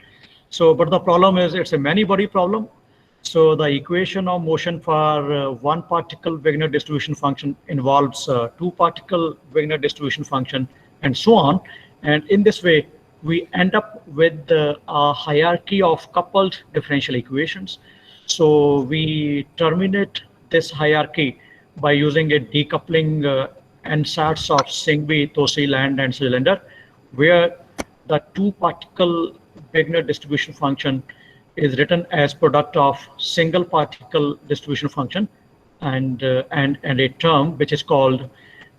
So but the problem is it's a many body problem. So the equation of motion for one particle Wigner distribution function involves two particle Wigner distribution function and so on. And in this way, we end up with a hierarchy of coupled differential equations. So we terminate this hierarchy by using a decoupling ansatz of Singby, Tosi, Land, and Cylinder, where the two particle Wigner distribution function is written as product of single particle distribution function and a term which is called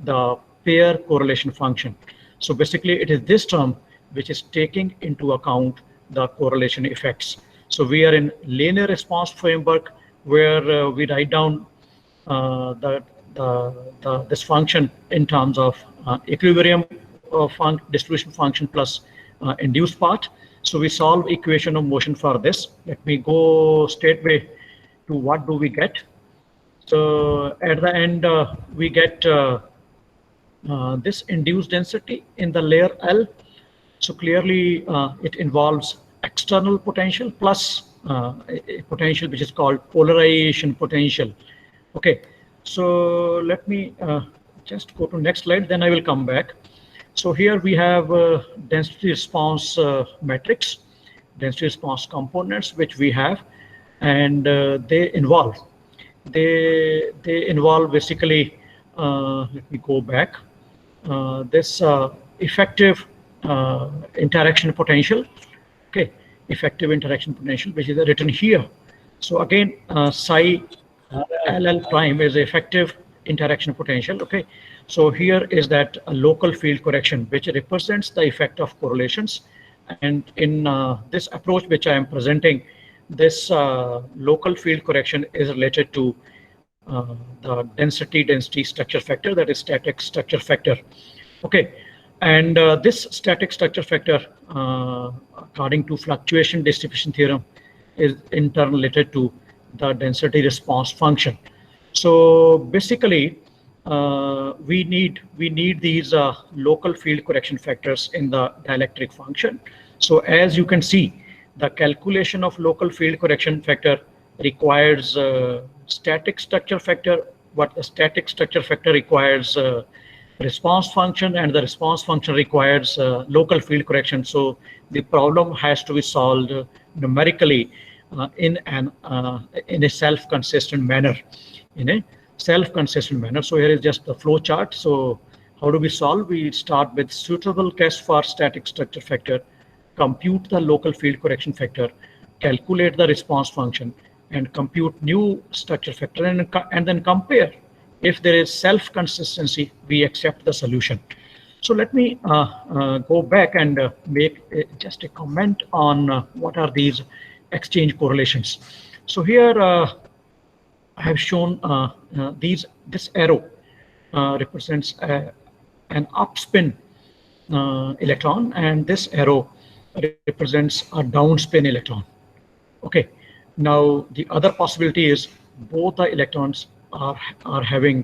the pair correlation function. So basically it is this term which is taking into account the correlation effects. So we are in linear response framework where we write down this function in terms of equilibrium distribution function plus induced part. So we solve equation of motion for this. Let me go straightway to what do we get. So at the end, we get this induced density in the layer L. So clearly it involves external potential plus a potential which is called polarization potential. Okay, so let me just go to next slide, then I will come back. So here we have density response matrix, density response components which we have, and they involve basically, let me go back, this effective interaction potential, okay, effective interaction potential, which is written here. So again, psi LL prime is effective interaction potential, okay. So here is that local field correction, which represents the effect of correlations. And in this approach which I am presenting, this local field correction is related to the density structure factor, that is static structure factor. Okay, and this static structure factor, according to fluctuation distribution theorem, is in turn related to the density response function. So basically, we need these local field correction factors in the dielectric function. So as you can see, the calculation of local field correction factor requires static structure factor. What the static structure factor requires response function, and the response function requires local field correction. So the problem has to be solved numerically in a self-consistent manner. So here is just the flow chart. So how do we solve? We start with suitable case for static structure factor, compute the local field correction factor, calculate the response function, and compute new structure factor, and then compare. If there is self-consistency, we accept the solution. So let me go back and make just a comment on what are these exchange correlations. So here I have shown this arrow represents an upspin electron, and this arrow represents a downspin electron. Okay. Now the other possibility is both the electrons are having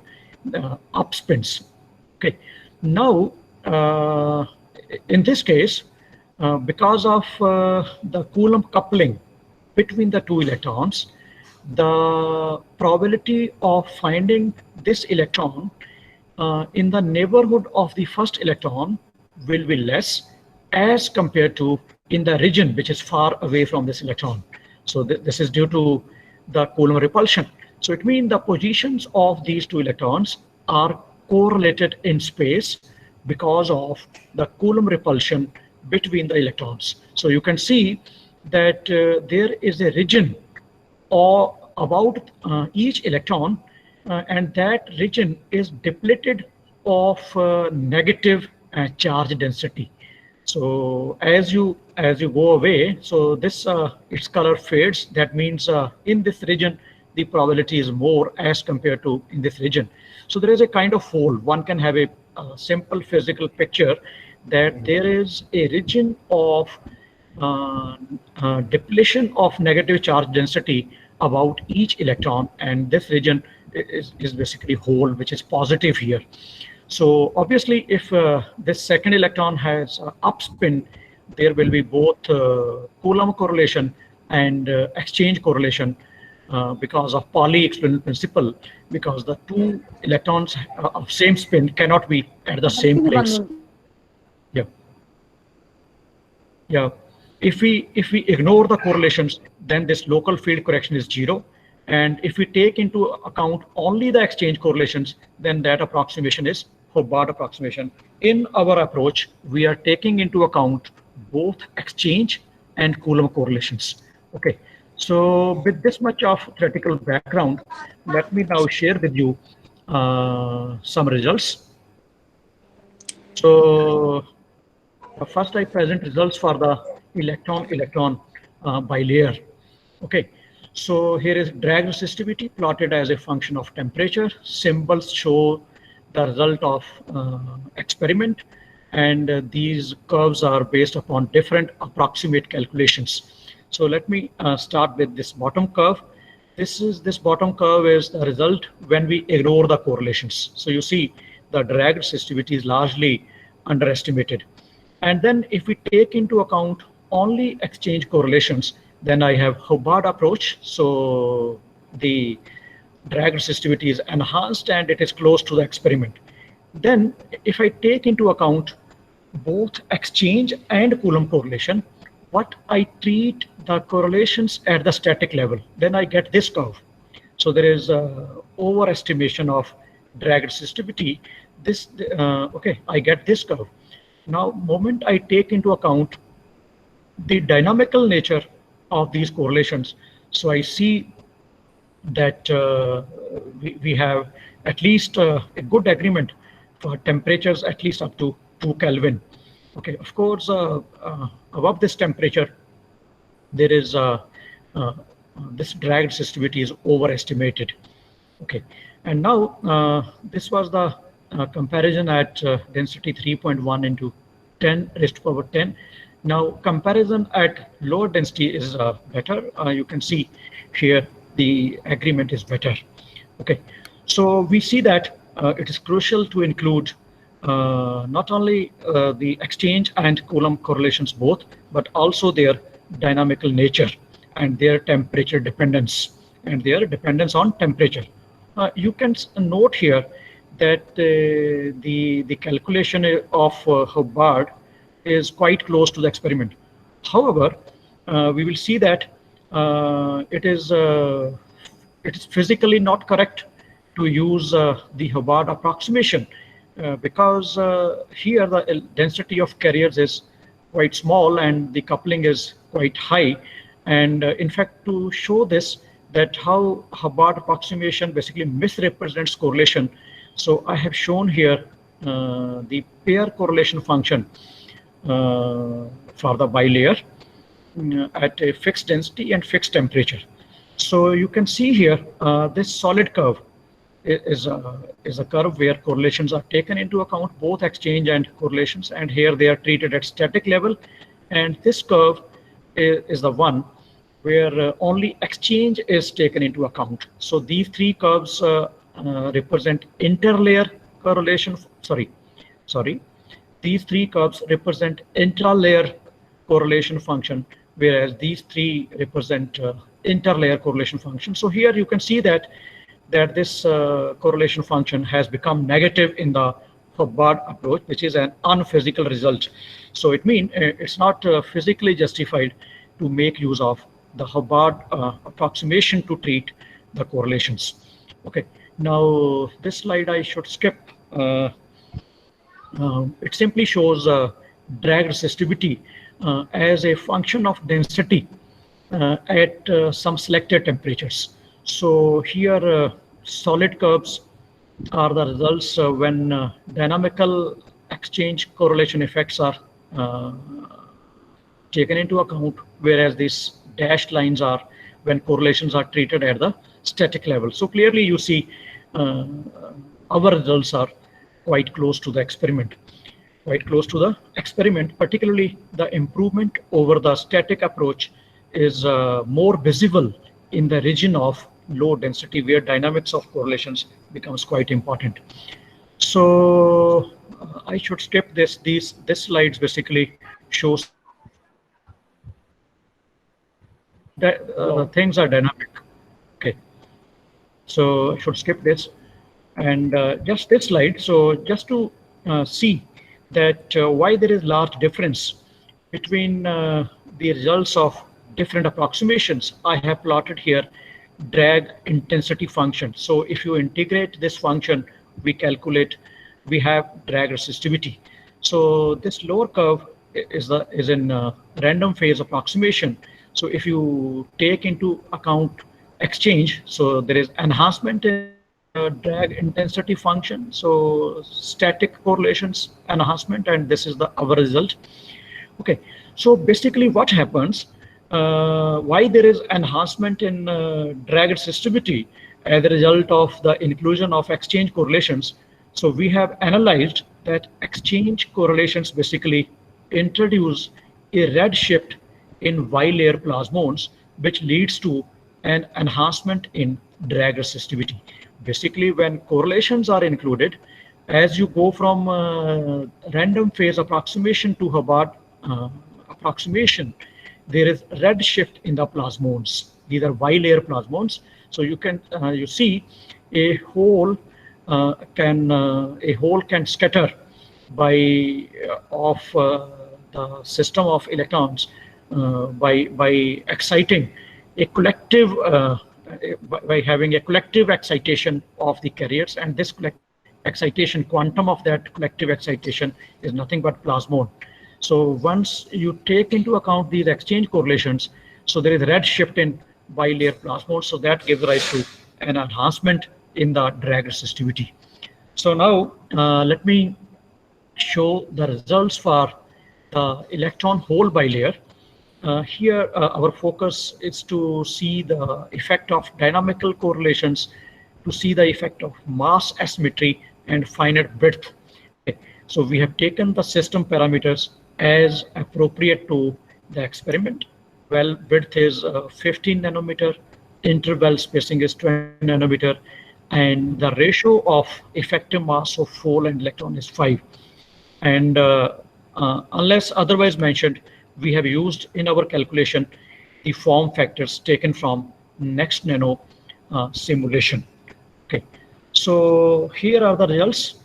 upspins. Okay. Now in this case, because of the Coulomb coupling between the two electrons, the probability of finding this electron in the neighborhood of the first electron will be less as compared to in the region which is far away from this electron. So this is due to the Coulomb repulsion. So it means the positions of these two electrons are correlated in space because of the Coulomb repulsion between the electrons. So you can see that there is a region or about each electron, and that region is depleted of negative charge density. So as you go away, so this its color fades. That means in this region the probability is more as compared to in this region. So there is a kind of fold. One can have a simple physical picture that there is a region of depletion of negative charge density about each electron, and this region is basically whole, which is positive here. So obviously, if this second electron has upspin, there will be both Coulomb correlation and exchange correlation because of Pauli exponential principle, because the two electrons of same spin cannot be at the same place. Yeah. Yeah. If we ignore the correlations, then this local field correction is 0. And if we take into account only the exchange correlations, then that approximation is Hubbard approximation. In our approach, we are taking into account both exchange and Coulomb correlations. Okay. So with this much of theoretical background, let me now share with you some results. So first I present results for the electron-electron bilayer. Okay, so here is drag resistivity plotted as a function of temperature. Symbols show the result of experiment. and these curves are based upon different approximate calculations. So let me start with this bottom curve. This bottom curve is the result when we ignore the correlations. So you see the drag resistivity is largely underestimated. And then if we take into account only exchange correlations, then I have Hubbard approach. So the drag resistivity is enhanced and it is close to the experiment. Then if I take into account both exchange and Coulomb correlation, what I treat the correlations at the static level, then I get this curve. So there is overestimation of drag resistivity. Okay, I get this curve. Now, moment I take into account the dynamical nature of these correlations, so I see that we have at least a good agreement for temperatures at least up to 2 Kelvin. Okay, of course, above this temperature, there is this drag resistivity is overestimated. Okay, and now this was the comparison at density 3.1 into 10 raised to power 10. Now comparison at lower density is better. You can see here the agreement is better. Okay, so we see that it is crucial to include not only the exchange and Coulomb correlations both, but also their dynamical nature and their temperature dependence and their dependence on temperature. You can note here that the calculation of Hubbard is quite close to the experiment. However, we will see that it is physically not correct to use the Hubbard approximation because here the density of carriers is quite small and the coupling is quite high. And in fact, to show this, that how Hubbard approximation basically misrepresents correlation, so I have shown here the pair correlation function for the bilayer at a fixed density and fixed temperature. So you can see here this solid curve is a curve where correlations are taken into account, both exchange and correlations, and here they are treated at static level. And this curve is the one where only exchange is taken into account. So these three curves represent interlayer correlation. Sorry. These three curves represent intralayer correlation function, whereas these three represent interlayer correlation function. So here you can see that this correlation function has become negative in the Hubbard approach, which is an unphysical result. So it means it's not physically justified to make use of the Hubbard approximation to treat the correlations. Okay, now this slide I should skip. It simply shows drag resistivity as a function of density at some selected temperatures. So here solid curves are the results when dynamical exchange correlation effects are taken into account, whereas these dashed lines are when correlations are treated at the static level. So clearly you see our results are quite close to the experiment. Particularly the improvement over the static approach is more visible in the region of low density, where dynamics of correlations becomes quite important. So I should skip this. This slides basically shows that the things are dynamic. Okay, so I should skip this and just this slide. So just to see that why there is large difference between the results of different approximations, I have plotted here drag intensity function. So if you integrate this function, we have drag resistivity. So this lower curve is in random phase approximation. So if you take into account exchange, so there is enhancement in drag intensity function. So static correlations enhancement, and this is our result. Okay, so basically what happens, why there is enhancement in drag resistivity as a result of the inclusion of exchange correlations. So we have analyzed that exchange correlations basically introduce a red shift in Y-layer plasmons, which leads to an enhancement in drag resistivity. Basically, when correlations are included, as you go from random phase approximation to Hubbard approximation, there is red shift in the plasmons. These are Y-layer plasmons. So you can you see a hole can scatter by the system of electrons by exciting a collective by having a collective excitation of the carriers, and this excitation, quantum of that collective excitation, is nothing but plasmon. So once you take into account these exchange correlations, so there is a red shift in Y-layer plasmons, so that gives rise to an enhancement in the drag resistivity. So now let me show the results for the electron-hole bilayer. Here our focus is to see the effect of dynamical correlations, to see the effect of mass asymmetry and finite width. Okay. So we have taken the system parameters as appropriate to the experiment. Well, width is 15 nanometer, interval spacing is 20 nanometer, and the ratio of effective mass of hole and electron is 5. And unless otherwise mentioned, we have used in our calculation the form factors taken from next nano simulation. Okay, so here are the results.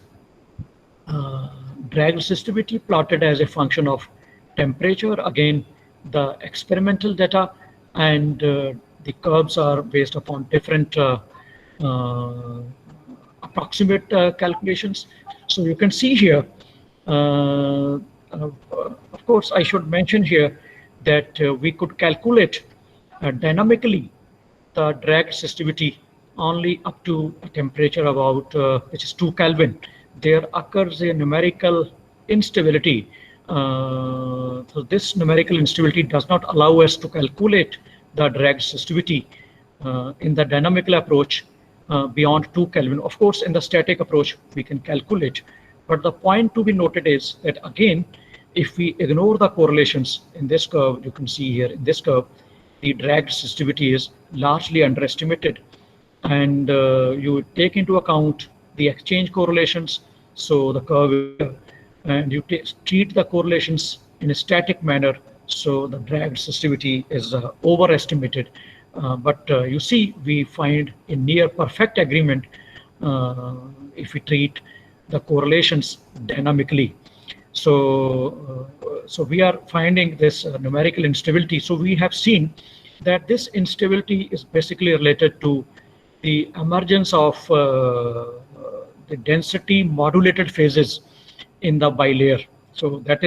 Drag resistivity plotted as a function of temperature, again the experimental data, and the curves are based upon different approximate calculations. So you can see here, of course I should mention here that we could calculate dynamically the drag resistivity only up to a temperature about which is 2 Kelvin. There occurs a numerical instability. So this numerical instability does not allow us to calculate the drag resistivity in the dynamical approach beyond 2 Kelvin. Of course, in the static approach, we can calculate. But the point to be noted is that, again, if we ignore the correlations in this curve, you can see here in this curve, the drag resistivity is largely underestimated. And you take into account the exchange correlations, so the curve, and you treat the correlations in a static manner, so the drag resistivity is overestimated. But you see, we find a near perfect agreement if we treat the correlations dynamically. So, so we are finding this numerical instability. So we have seen that this instability is basically related to the emergence of the density modulated phases in the bilayer. So that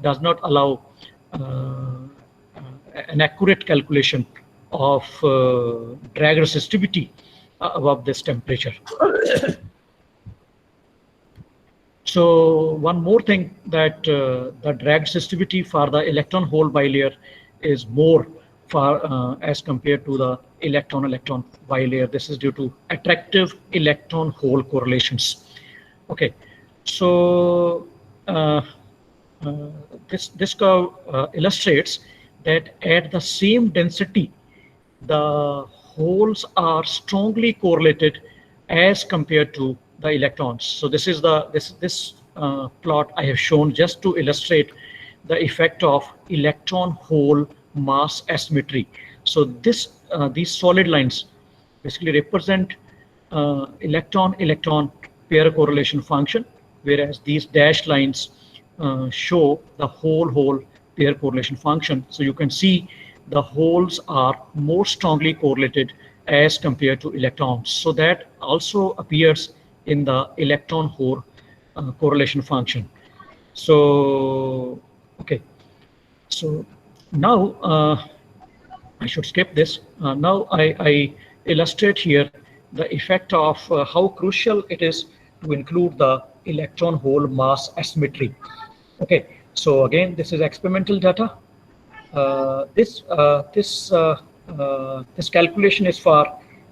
does not allow an accurate calculation of drag resistivity above this temperature. So one more thing, that the drag resistivity for the electron-hole bilayer is more far as compared to the electron-electron bilayer. This is due to attractive electron-hole correlations. Okay, so this curve illustrates that at the same density, the holes are strongly correlated as compared to the electrons. So this is this plot I have shown just to illustrate the effect of electron-hole mass asymmetry. So these solid lines basically represent electron-electron pair correlation function, whereas these dashed lines show the hole-hole pair correlation function. So you can see the holes are more strongly correlated as compared to electrons. So that also appears in the electron-hole correlation function. So, okay. So now I should skip this. Now I illustrate here the effect of how crucial it is to include the electron-hole mass asymmetry. Okay, so again, this is experimental data. This calculation is for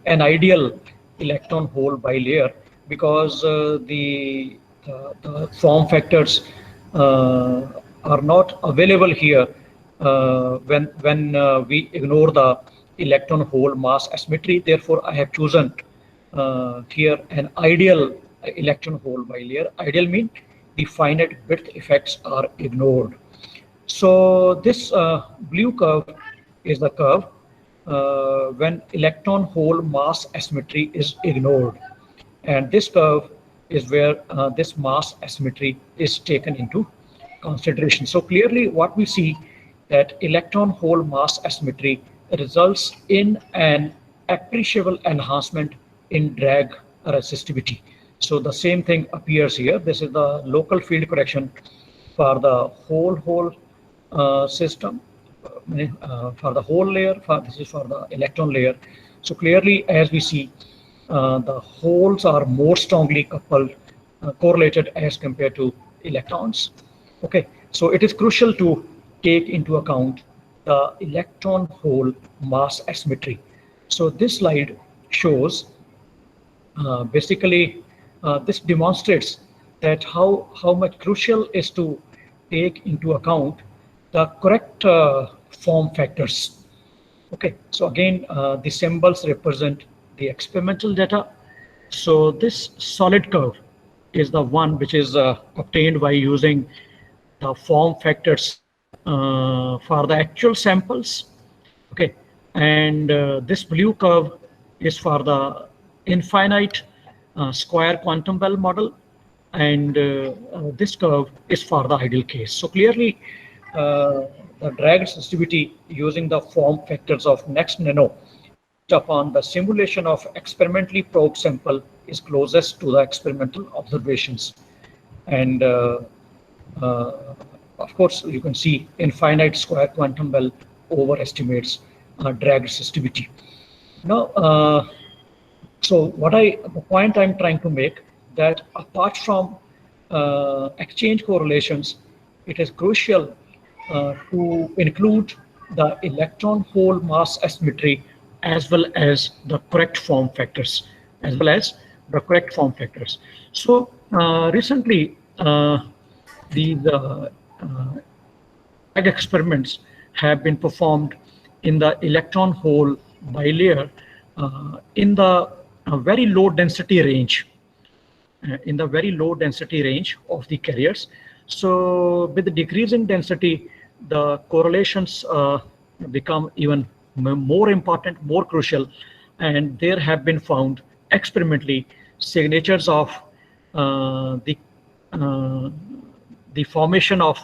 an ideal electron-hole bilayer because the form factors are not available here when we ignore the electron-hole mass asymmetry. Therefore, I have chosen here an ideal electron-hole bilayer. Ideal means the finite width effects are ignored. So this blue curve is the curve when electron-hole mass asymmetry is ignored. And this curve is where this mass asymmetry is taken into consideration. So clearly what we see that electron-hole mass asymmetry results in an appreciable enhancement in drag resistivity. So the same thing appears here. This is the local field correction for the whole system, for the whole layer. This is for the electron layer. So clearly, as we see, the holes are more strongly coupled, correlated as compared to electrons. Okay, so it is crucial to take into account the electron-hole mass asymmetry. So this slide shows basically this demonstrates that how much crucial is to take into account the correct form factors. Okay, so again, the symbols represent the experimental data. So this solid curve is the one which is obtained by using the form factors for the actual samples. Okay, and this blue curve is for the infinite square quantum well model, and this curve is for the ideal case. So clearly, the drag resistivity using the form factors of next nano upon the simulation of experimentally probed sample is closest to the experimental observations. And of course, you can see infinite square quantum well overestimates drag resistivity. Now, so the point I'm trying to make that apart from exchange correlations, it is crucial to include the electron-hole mass asymmetry as well as the correct form factors, So recently, these experiments have been performed in the electron-hole bilayer in the very low density range. Of the carriers. So with the decreasing density, the correlations become even more important, more crucial, and there have been found experimentally signatures of the formation of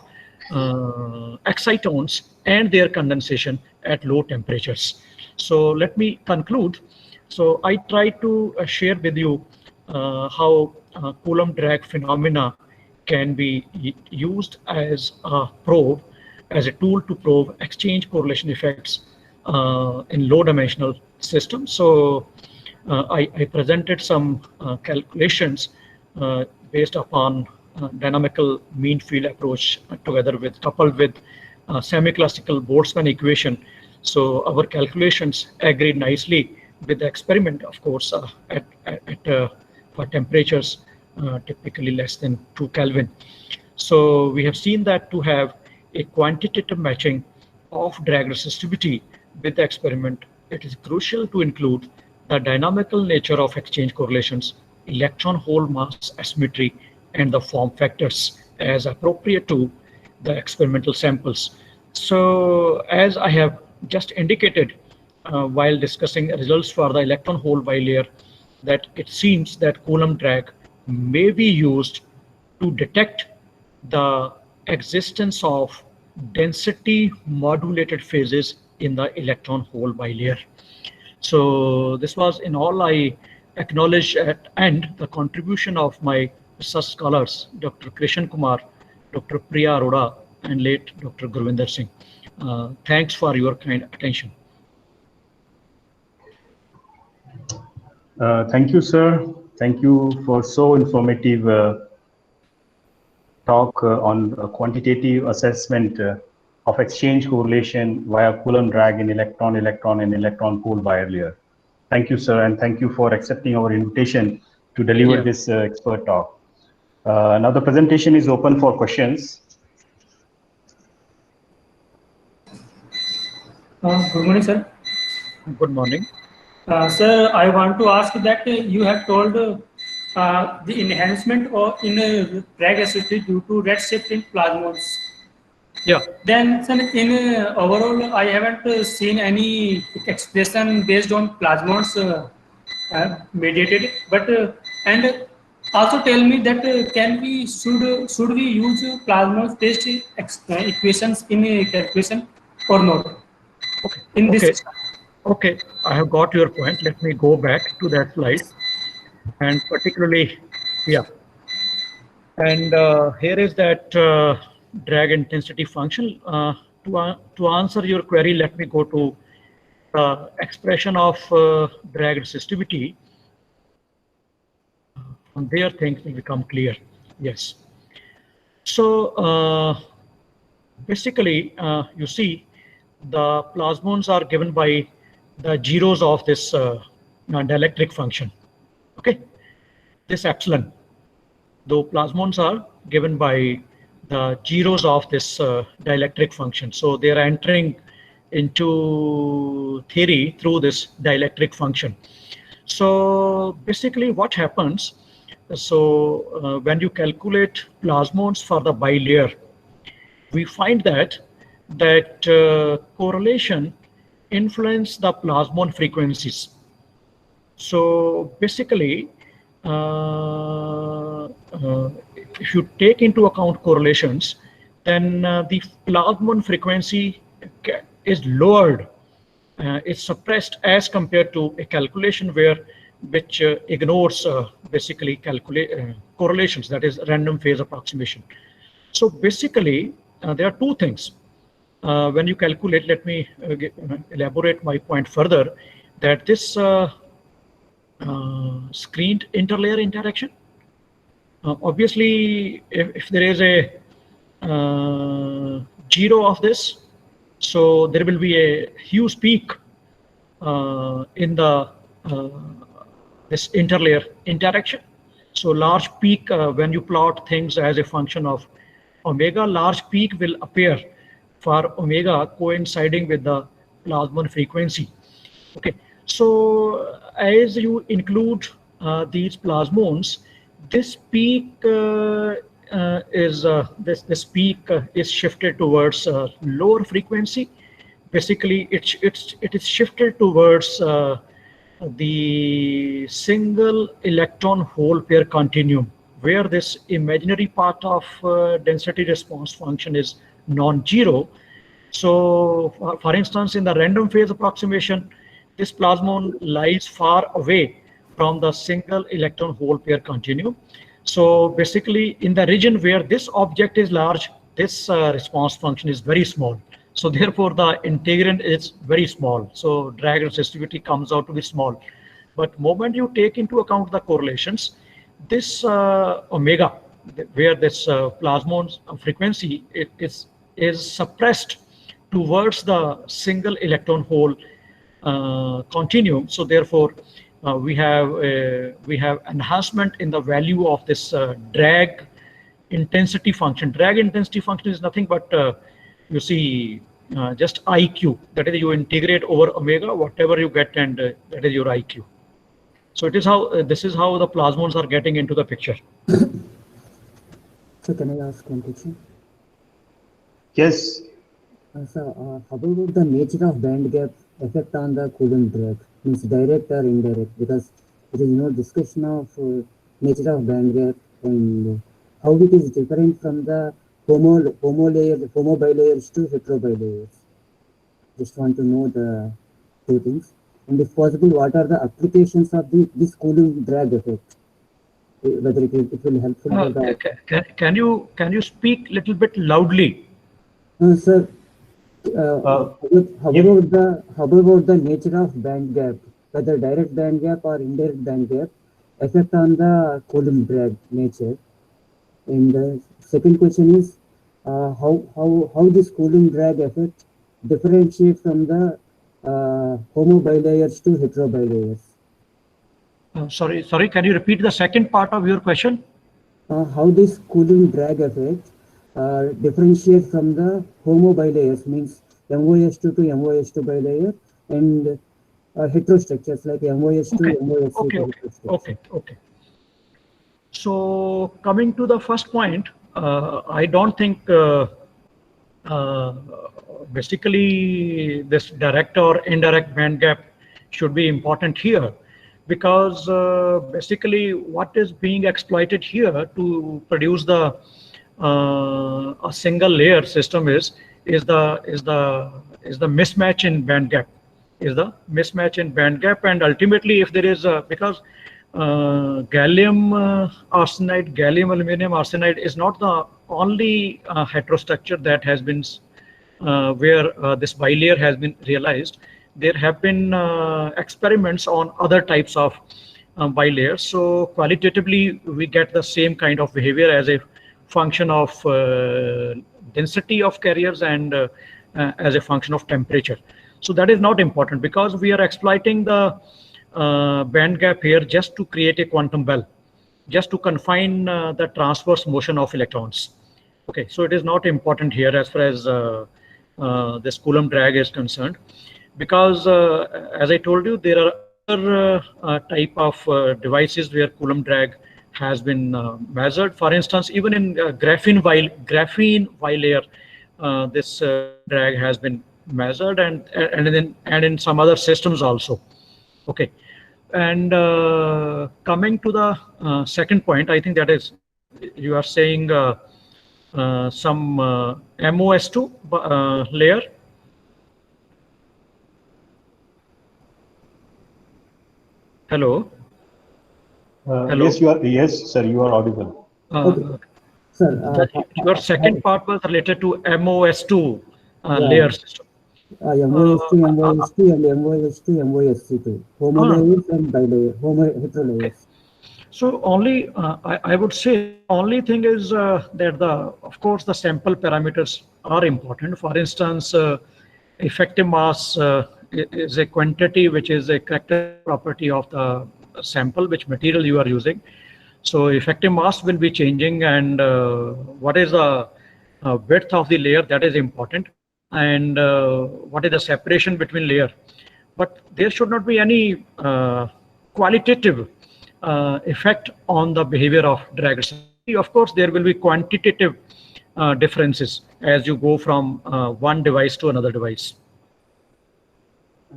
excitons and their condensation at low temperatures. So let me conclude. So I try to share with you how Coulomb drag phenomena can be used as a probe, as a tool to probe exchange correlation effects in low dimensional systems. So I presented some calculations based upon dynamical mean field approach coupled with semi-classical Boltzmann equation. So our calculations agreed nicely with the experiment, of course, for temperatures typically less than 2 Kelvin. So we have seen that to have a quantitative matching of drag resistivity with the experiment, it is crucial to include the dynamical nature of exchange correlations, electron-hole mass asymmetry, and the form factors as appropriate to the experimental samples. So as I have just indicated while discussing results for the electron-hole bilayer, that it seems that Coulomb drag may be used to detect the existence of density modulated phases in the electron-hole bilayer. So this was in all. I acknowledge at end the contribution of my research scholars, Dr. Krishan Kumar, Dr. Priya Arora, and late Dr. Gurvinder Singh. Thanks for your kind attention. Thank you, sir. Thank you for so informative talk on quantitative assessment of exchange correlation via Coulomb drag in electron and electron-hole bilayer. Thank you, sir, and thank you for accepting our invitation to deliver Yeah. this expert talk. Now the presentation is open for questions. Good morning, sir. Good morning. Sir, I want to ask that you have told the enhancement or in drag assisted due to redshift in plasmons. Yeah. Then, sir, in overall, I haven't seen any expression based on plasmons mediated. But and also tell me that should we use plasmons based equations in calculation or not? Okay. In this Okay. system. Okay. I have got your point. Let me go back to that slide, and particularly, yeah. And here is that drag intensity function. To answer your query, let me go to expression of drag resistivity. From there, things will become clear. Yes. So basically, you see, the plasmons are given by the zeros of this dielectric function. Okay, this epsilon. Though plasmons are given by the zeros of this dielectric function. So they are entering into theory through this dielectric function. So basically what happens, so when you calculate plasmons for the bilayer, we find that correlation influence the plasmon frequencies. So basically, if you take into account correlations, then the plasmon frequency is lowered, is suppressed as compared to a calculation which ignores basically correlations, that is random phase approximation. So basically, there are two things. When you calculate, let me elaborate my point further, that this screened interlayer interaction, obviously, if there is a zero of this, so there will be a huge peak in the this interlayer interaction. So large peak, when you plot things as a function of omega, large peak will appear for omega coinciding with the plasmon frequency. Okay, so as you include these plasmons, this peak this peak is shifted towards lower frequency. Basically, it is shifted towards the single electron hole pair continuum, where this imaginary part of density response function is non-zero. So for instance, in the random phase approximation, this plasmon lies far away from the single electron hole pair continuum. So basically, in the region where this object is large, this response function is very small. So therefore, the integrand is very small. So drag resistivity comes out to be small. But moment you take into account the correlations, this omega, where this plasmon frequency is suppressed towards the single electron hole continuum. So therefore, we have enhancement in the value of this drag intensity function. Drag intensity function is nothing but you see just IQ. That is, you integrate over omega, whatever you get, and that is your IQ. So it is how this is how the plasmons are getting into the picture. So can I ask one question? Yes. So how about the nature of band gap effect on the Coulomb drag? Means direct or indirect? Because there is no discussion of nature of band gap and how it is different from the homo bilayers to hetero bilayers. Just want to know the two things. And if possible, what are the applications of this Coulomb drag effect? Whether it will helpful for the... Can you speak a little bit loudly? Sir, how about the nature of band gap, whether direct band gap or indirect band gap, effect on the Coulomb drag nature? And the second question is how this Coulomb drag effect differentiate from the homo bilayers to hetero bilayers? Sorry, can you repeat the second part of your question? How this Coulomb drag effect differentiate from the homo bilayers, means MOS2 to MOS2 bilayer, and heterostructures like MOS2, MOS3 heterostructure. Okay. So coming to the first point, I don't think basically this direct or indirect band gap should be important here, because basically what is being exploited here to produce the a single layer system is the mismatch in band gap, and ultimately if there is because gallium arsenide, gallium aluminum arsenide is not the only heterostructure that has been where this bilayer has been realized. There have been experiments on other types of bilayers. So qualitatively, we get the same kind of behavior as a function of density of carriers and as a function of temperature. So that is not important, because we are exploiting the band gap here just to create a quantum well, just to confine the transverse motion of electrons. Okay, so it is not important here as far as this Coulomb drag is concerned, because as I told you, there are other type of devices where Coulomb drag has been measured. For instance, even in graphene bilayer, this drag has been measured, and in some other systems also. Okay, and coming to the second point, I think that is you are saying some MOS2 layer. Hello. Hello. Yes, sir, you are audible. Okay. Sir, your second part was related to MOS2 layer system. MOS2, MOS2, and MOS2, MOS2, homo layers and bilayer, homo heterolayers. So only I would say only thing is that of course the sample parameters are important. For instance, effective mass is a quantity which is a characteristic property of the sample, which material you are using. So effective mass will be changing, and what is the width of the layer, that is important, and what is the separation between layer. But there should not be any qualitative effect on the behavior of drag. Of course, there will be quantitative differences as you go from one device to another device.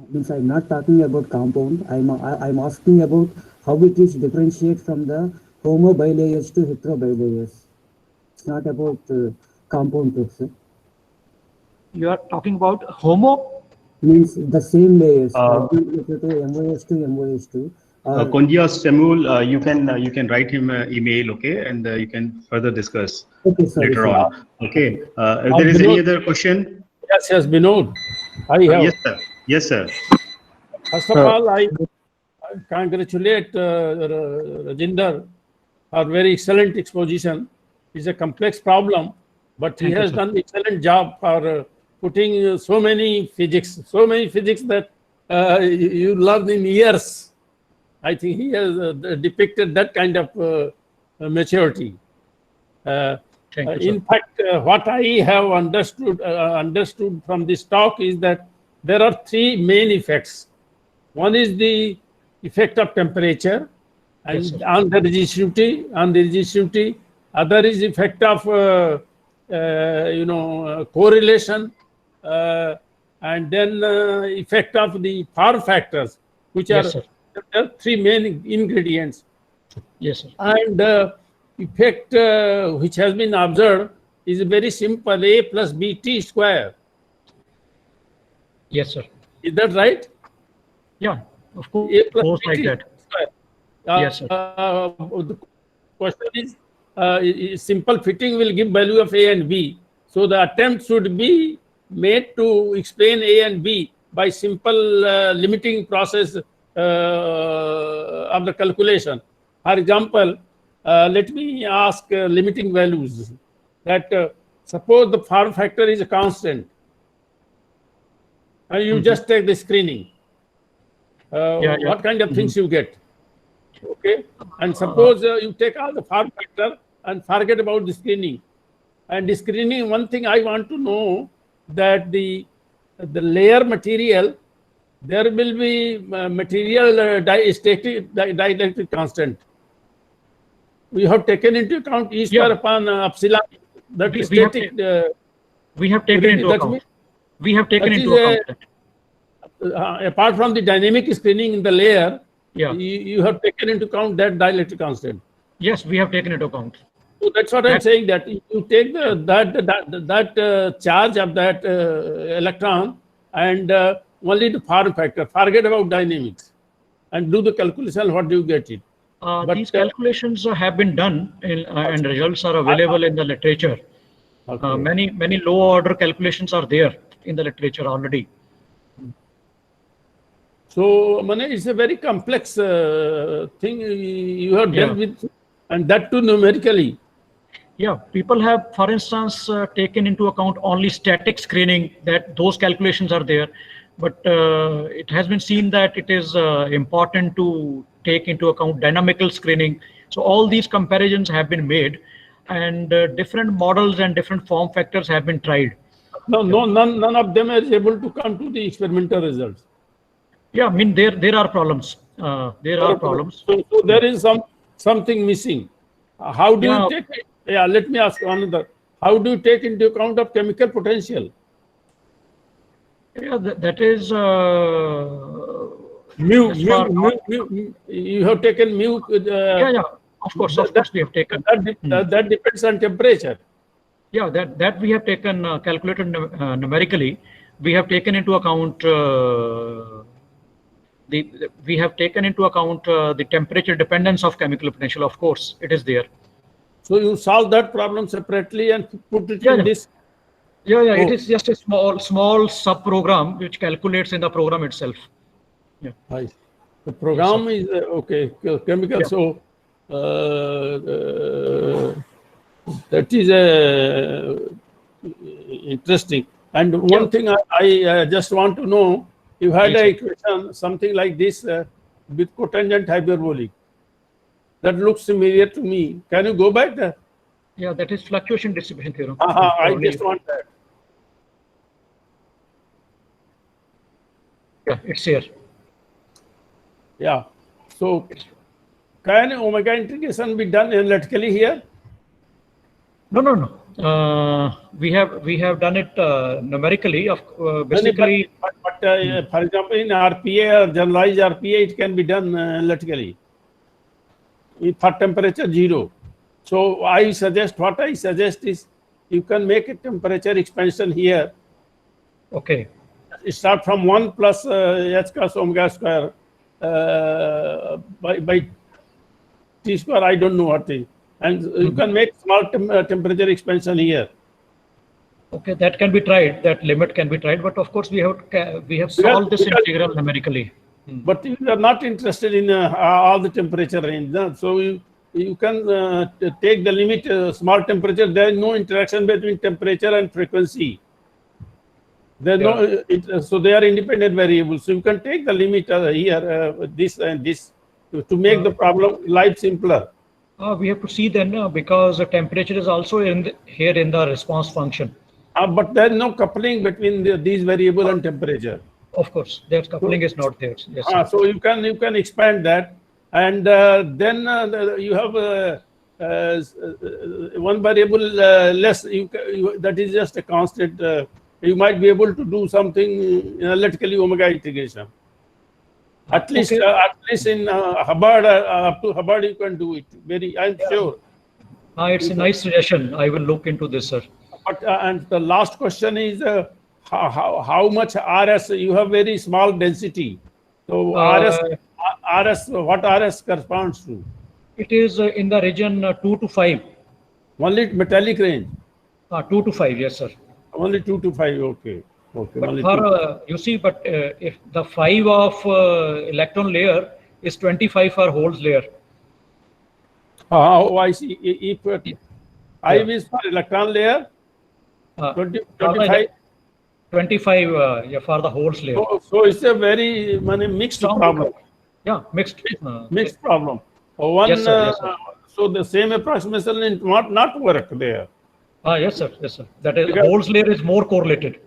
Means I'm not talking about compound. I'm asking about how it is differentiate from the homo bilayers to hetero bilayers. It's not about compound truths. You are talking about homo? Means the same layers. MOS2, MOS2. Kondia Samuel, you can write him an email, okay, and you can further discuss later on. Okay. If there is any other question? Yes, Binod. Yes, sir. First of all, I congratulate Rajinder for very excellent exposition. It's a complex problem, but he has done excellent job for putting so many physics that you learn in years. I think he has depicted that kind of maturity. In fact, what I have understood from this talk is that there are three main effects. One is the effect of temperature and on the resistivity. Other is effect of correlation, and then effect of the power factors, which are three main ingredients. Yes, sir. And effect which has been observed is very simple: A plus BT square. Yes, sir. Is that right? Yeah, of course. A plus Goes BT like that. square. Yes, sir. The question is simple fitting will give value of A and B. So the attempt should be made to explain A and B by simple limiting process of the calculation. For example, let me ask limiting values. That suppose the form factor is a constant. You just take the screening. What kind of things you get? Okay, and suppose you take all the form factor and forget about the screening. And the screening, one thing I want to know that the layer material, there will be material dielectric constant. We have taken into account E square upon epsilon. That is static. We have taken into account. We have taken into account that. Apart from the dynamic screening in the layer, yeah, you have taken into account that dielectric constant. Yes, we have taken into account. So that's what I'm saying, that you take that charge of that electron and only the form factor, forget about dynamics, and do the calculation. What do you get it? But these calculations have been done and results are available in the literature. Okay. Many low order calculations are there in the literature already. So, it's a very complex thing you have dealt with, and that too numerically. Yeah, people have, for instance, taken into account only static screening, that those calculations are there. But it has been seen that it is important to take into account dynamical screening. So all these comparisons have been made, and different models and different form factors have been tried. None of them is able to come to the experimental results. Yeah, I mean there are problems. There are problems. So there is something missing. How do you take it? Yeah, let me ask another. How do you take into account of chemical potential? Yeah, that is mu. You have taken mu. Yeah, of course we have taken. That depends on temperature. Yeah, that we have taken calculated numerically. We have taken into account the temperature dependence of chemical potential. Of course, it is there. So you solve that problem separately and put it in this. Yeah, it is just a small sub program which calculates in the program itself. Yeah. Nice. The program is okay. Chemical. Yeah. So that is interesting. And one thing I just want to know, you had a equation something like this with cotangent hyperbolic. That looks familiar to me. Can you go back there? Yeah, that is fluctuation distribution theorem. I just want that. Yeah, it's here. Yeah. So, can omega integration be done analytically here? No. We have done it numerically. Basically, but for example, in RPA or generalized RPA, it can be done analytically for temperature 0. So what I suggest is you can make a temperature expansion here. Okay. Start from 1 plus h cos omega square by t square. I don't know what is, and you can make small temperature expansion here. Okay, that can be tried. That limit can be tried, but of course we have solved this integral numerically. But you are not interested in all the temperature range, no? So you can take the limit small temperature. There is no interaction between temperature and frequency. There no, so they are independent variables. So you can take the limit here, this and this, to make the problem life simpler. We have to see then because the temperature is also here in the response function. But there is no coupling between these variable and temperature. Of course, that coupling is not there. Yes. So you can expand that, and then you have one variable less. That is just a constant. You might be able to do something analytically omega integration. At least in Hubbard, up to Hubbard, you can do it. I'm sure. It's a nice suggestion. I will look into this, sir. But and the last question is how much RS? You have very small density. So RS, what RS corresponds to? It is in the region 2 to 5. Only metallic range? 2 to 5, yes, sir. Only 2 to 5, okay. But for, you see, if the 5 of electron layer is 25 for holes layer. Oh, I see. If I is for electron layer, 25? 25 for the holes layer. So it's a very mixed problem. Yeah, mixed. Mixed problem. One, Yes, sir. Yes, sir. so the same approximation will not work there. Yes, sir. Yes, sir. That is, Because- Hole's layer is more correlated.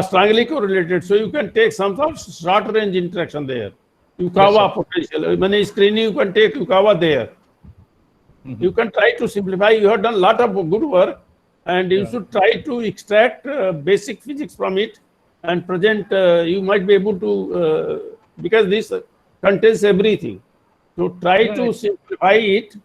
Strongly correlated. So you can take some sort of short range interaction there. Yukawa potential. When screening, you can take Yukawa there. You can try to simplify. You have done a lot of good work, and you should try to extract basic physics from it and present. You might be able to, because this contains everything. So try to simplify it,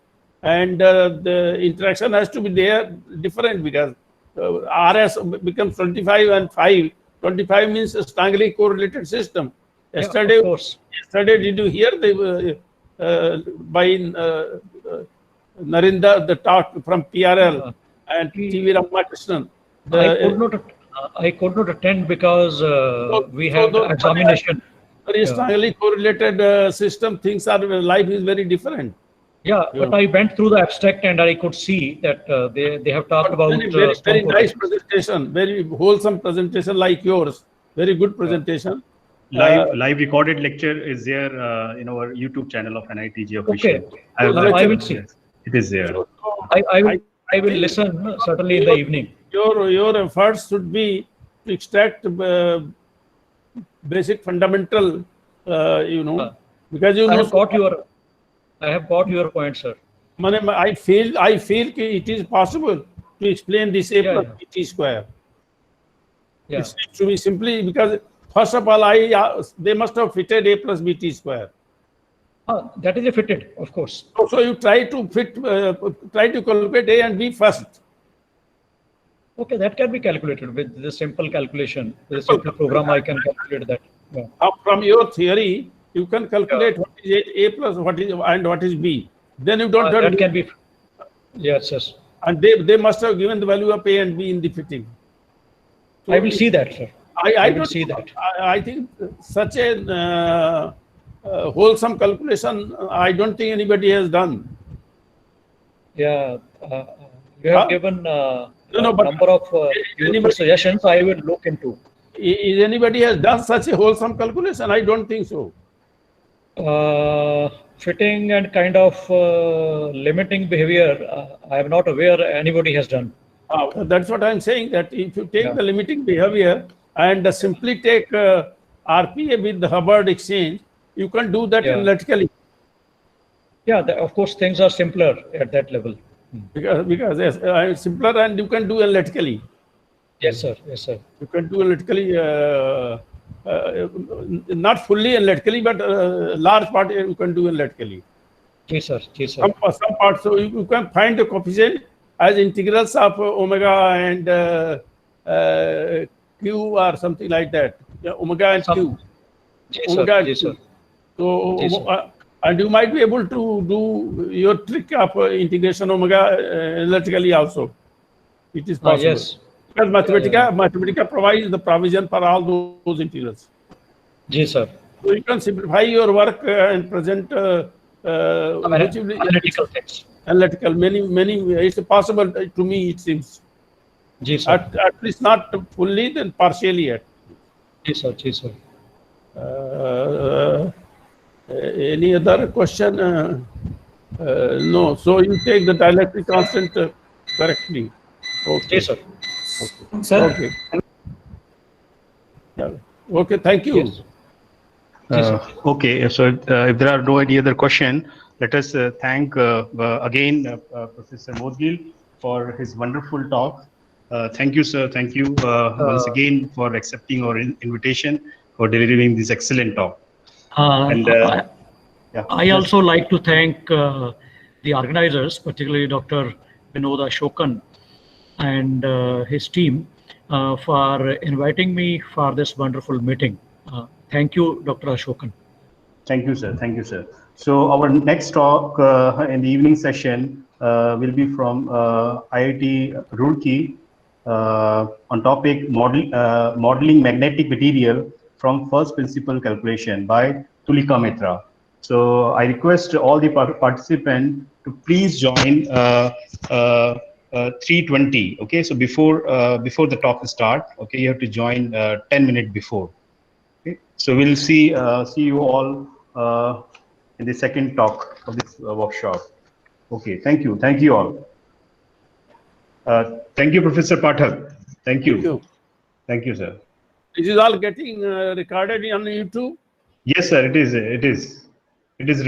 and the interaction has to be there different, because RS becomes 25 and 5. 25 means a strongly correlated system. Yesterday, did you hear by Narendra, the talk from PRL and TV Ramakrishnan? I could not attend because we had examination. Very strongly correlated system. Things are, life is very different. Yeah, but I went through the abstract and I could see that they have talked about very nice presentation, very wholesome presentation like yours. Very good presentation. Live recorded lecture is there in our YouTube channel of NITG official. Okay, I will see. It is there. So, I will listen certainly in the evening. Your efforts should be to extract basic fundamental, because you know. I have got your point, sir. I feel it is possible to explain this A plus BT square. Yeah. It seems to be simply because, first of all, they must have fitted A plus BT square. That is a fitted, of course. So you try to calculate A and B first. Okay, that can be calculated with the simple calculation. With a simple program, I can calculate that. Yeah. From your theory, you can calculate what is A plus what is B. Then you don't have that can be. Yes. And they must have given the value of A and B in the fitting. So I will see that, sir. I will see that. I think such a wholesome calculation, I don't think anybody has done. Yeah, you have given number of useful suggestions. I will look into. Is anybody has done such a wholesome calculation? I don't think so. Fitting and kind of limiting behavior, I am not aware anybody has done. That's what I'm saying, that if you take the limiting behavior and simply take RPA with the Hubbard exchange, you can do that analytically. Yeah, of course, things are simpler at that level. Because it's simpler and you can do analytically. Yes, sir. You can do analytically, not fully analytically, but large part you can do analytically. Yes, sir. Some parts, so you can find the coefficient as integrals of omega and q or something like that. Yeah, omega and q. Yes, sir. So, and you might be able to do your trick of integration omega analytically also. It is possible. Yes. Because Mathematica provides the provision for all those integrals. Yes, sir. So you can simplify your work and present analytical things. Analytical, many. It's possible to me, it seems. Yes, sir. At least not fully, then partially yet. Yes, sir. Any other question? No. So you take the dielectric constant correctly. Okay. Yes, sir. Sir. Okay. Thank you. Yes. Okay. So if there are no any other question, let us thank again Professor Moudgil for his wonderful talk. Thank you, sir. Thank you once again for accepting our invitation for delivering this excellent talk. I also like to thank the organizers, particularly Dr. Vinod Ashokan and his team for inviting me for this wonderful meeting. Thank you, Dr. Ashokan. Thank you, sir. Thank you, sir. So our next talk in the evening session will be from IIT Roorkee on topic modeling magnetic material from first principle calculation by Tulika Mitra. So I request all the participants to please join 3:20. Okay, so before the talk start, okay, you have to join 10 minutes before. Okay, so we'll see you all in the second talk of this workshop. Okay, thank you all. Thank you, Professor Pathak. Thank you. Thank you, sir. It is all getting recorded on YouTube? Yes, sir, it is. It is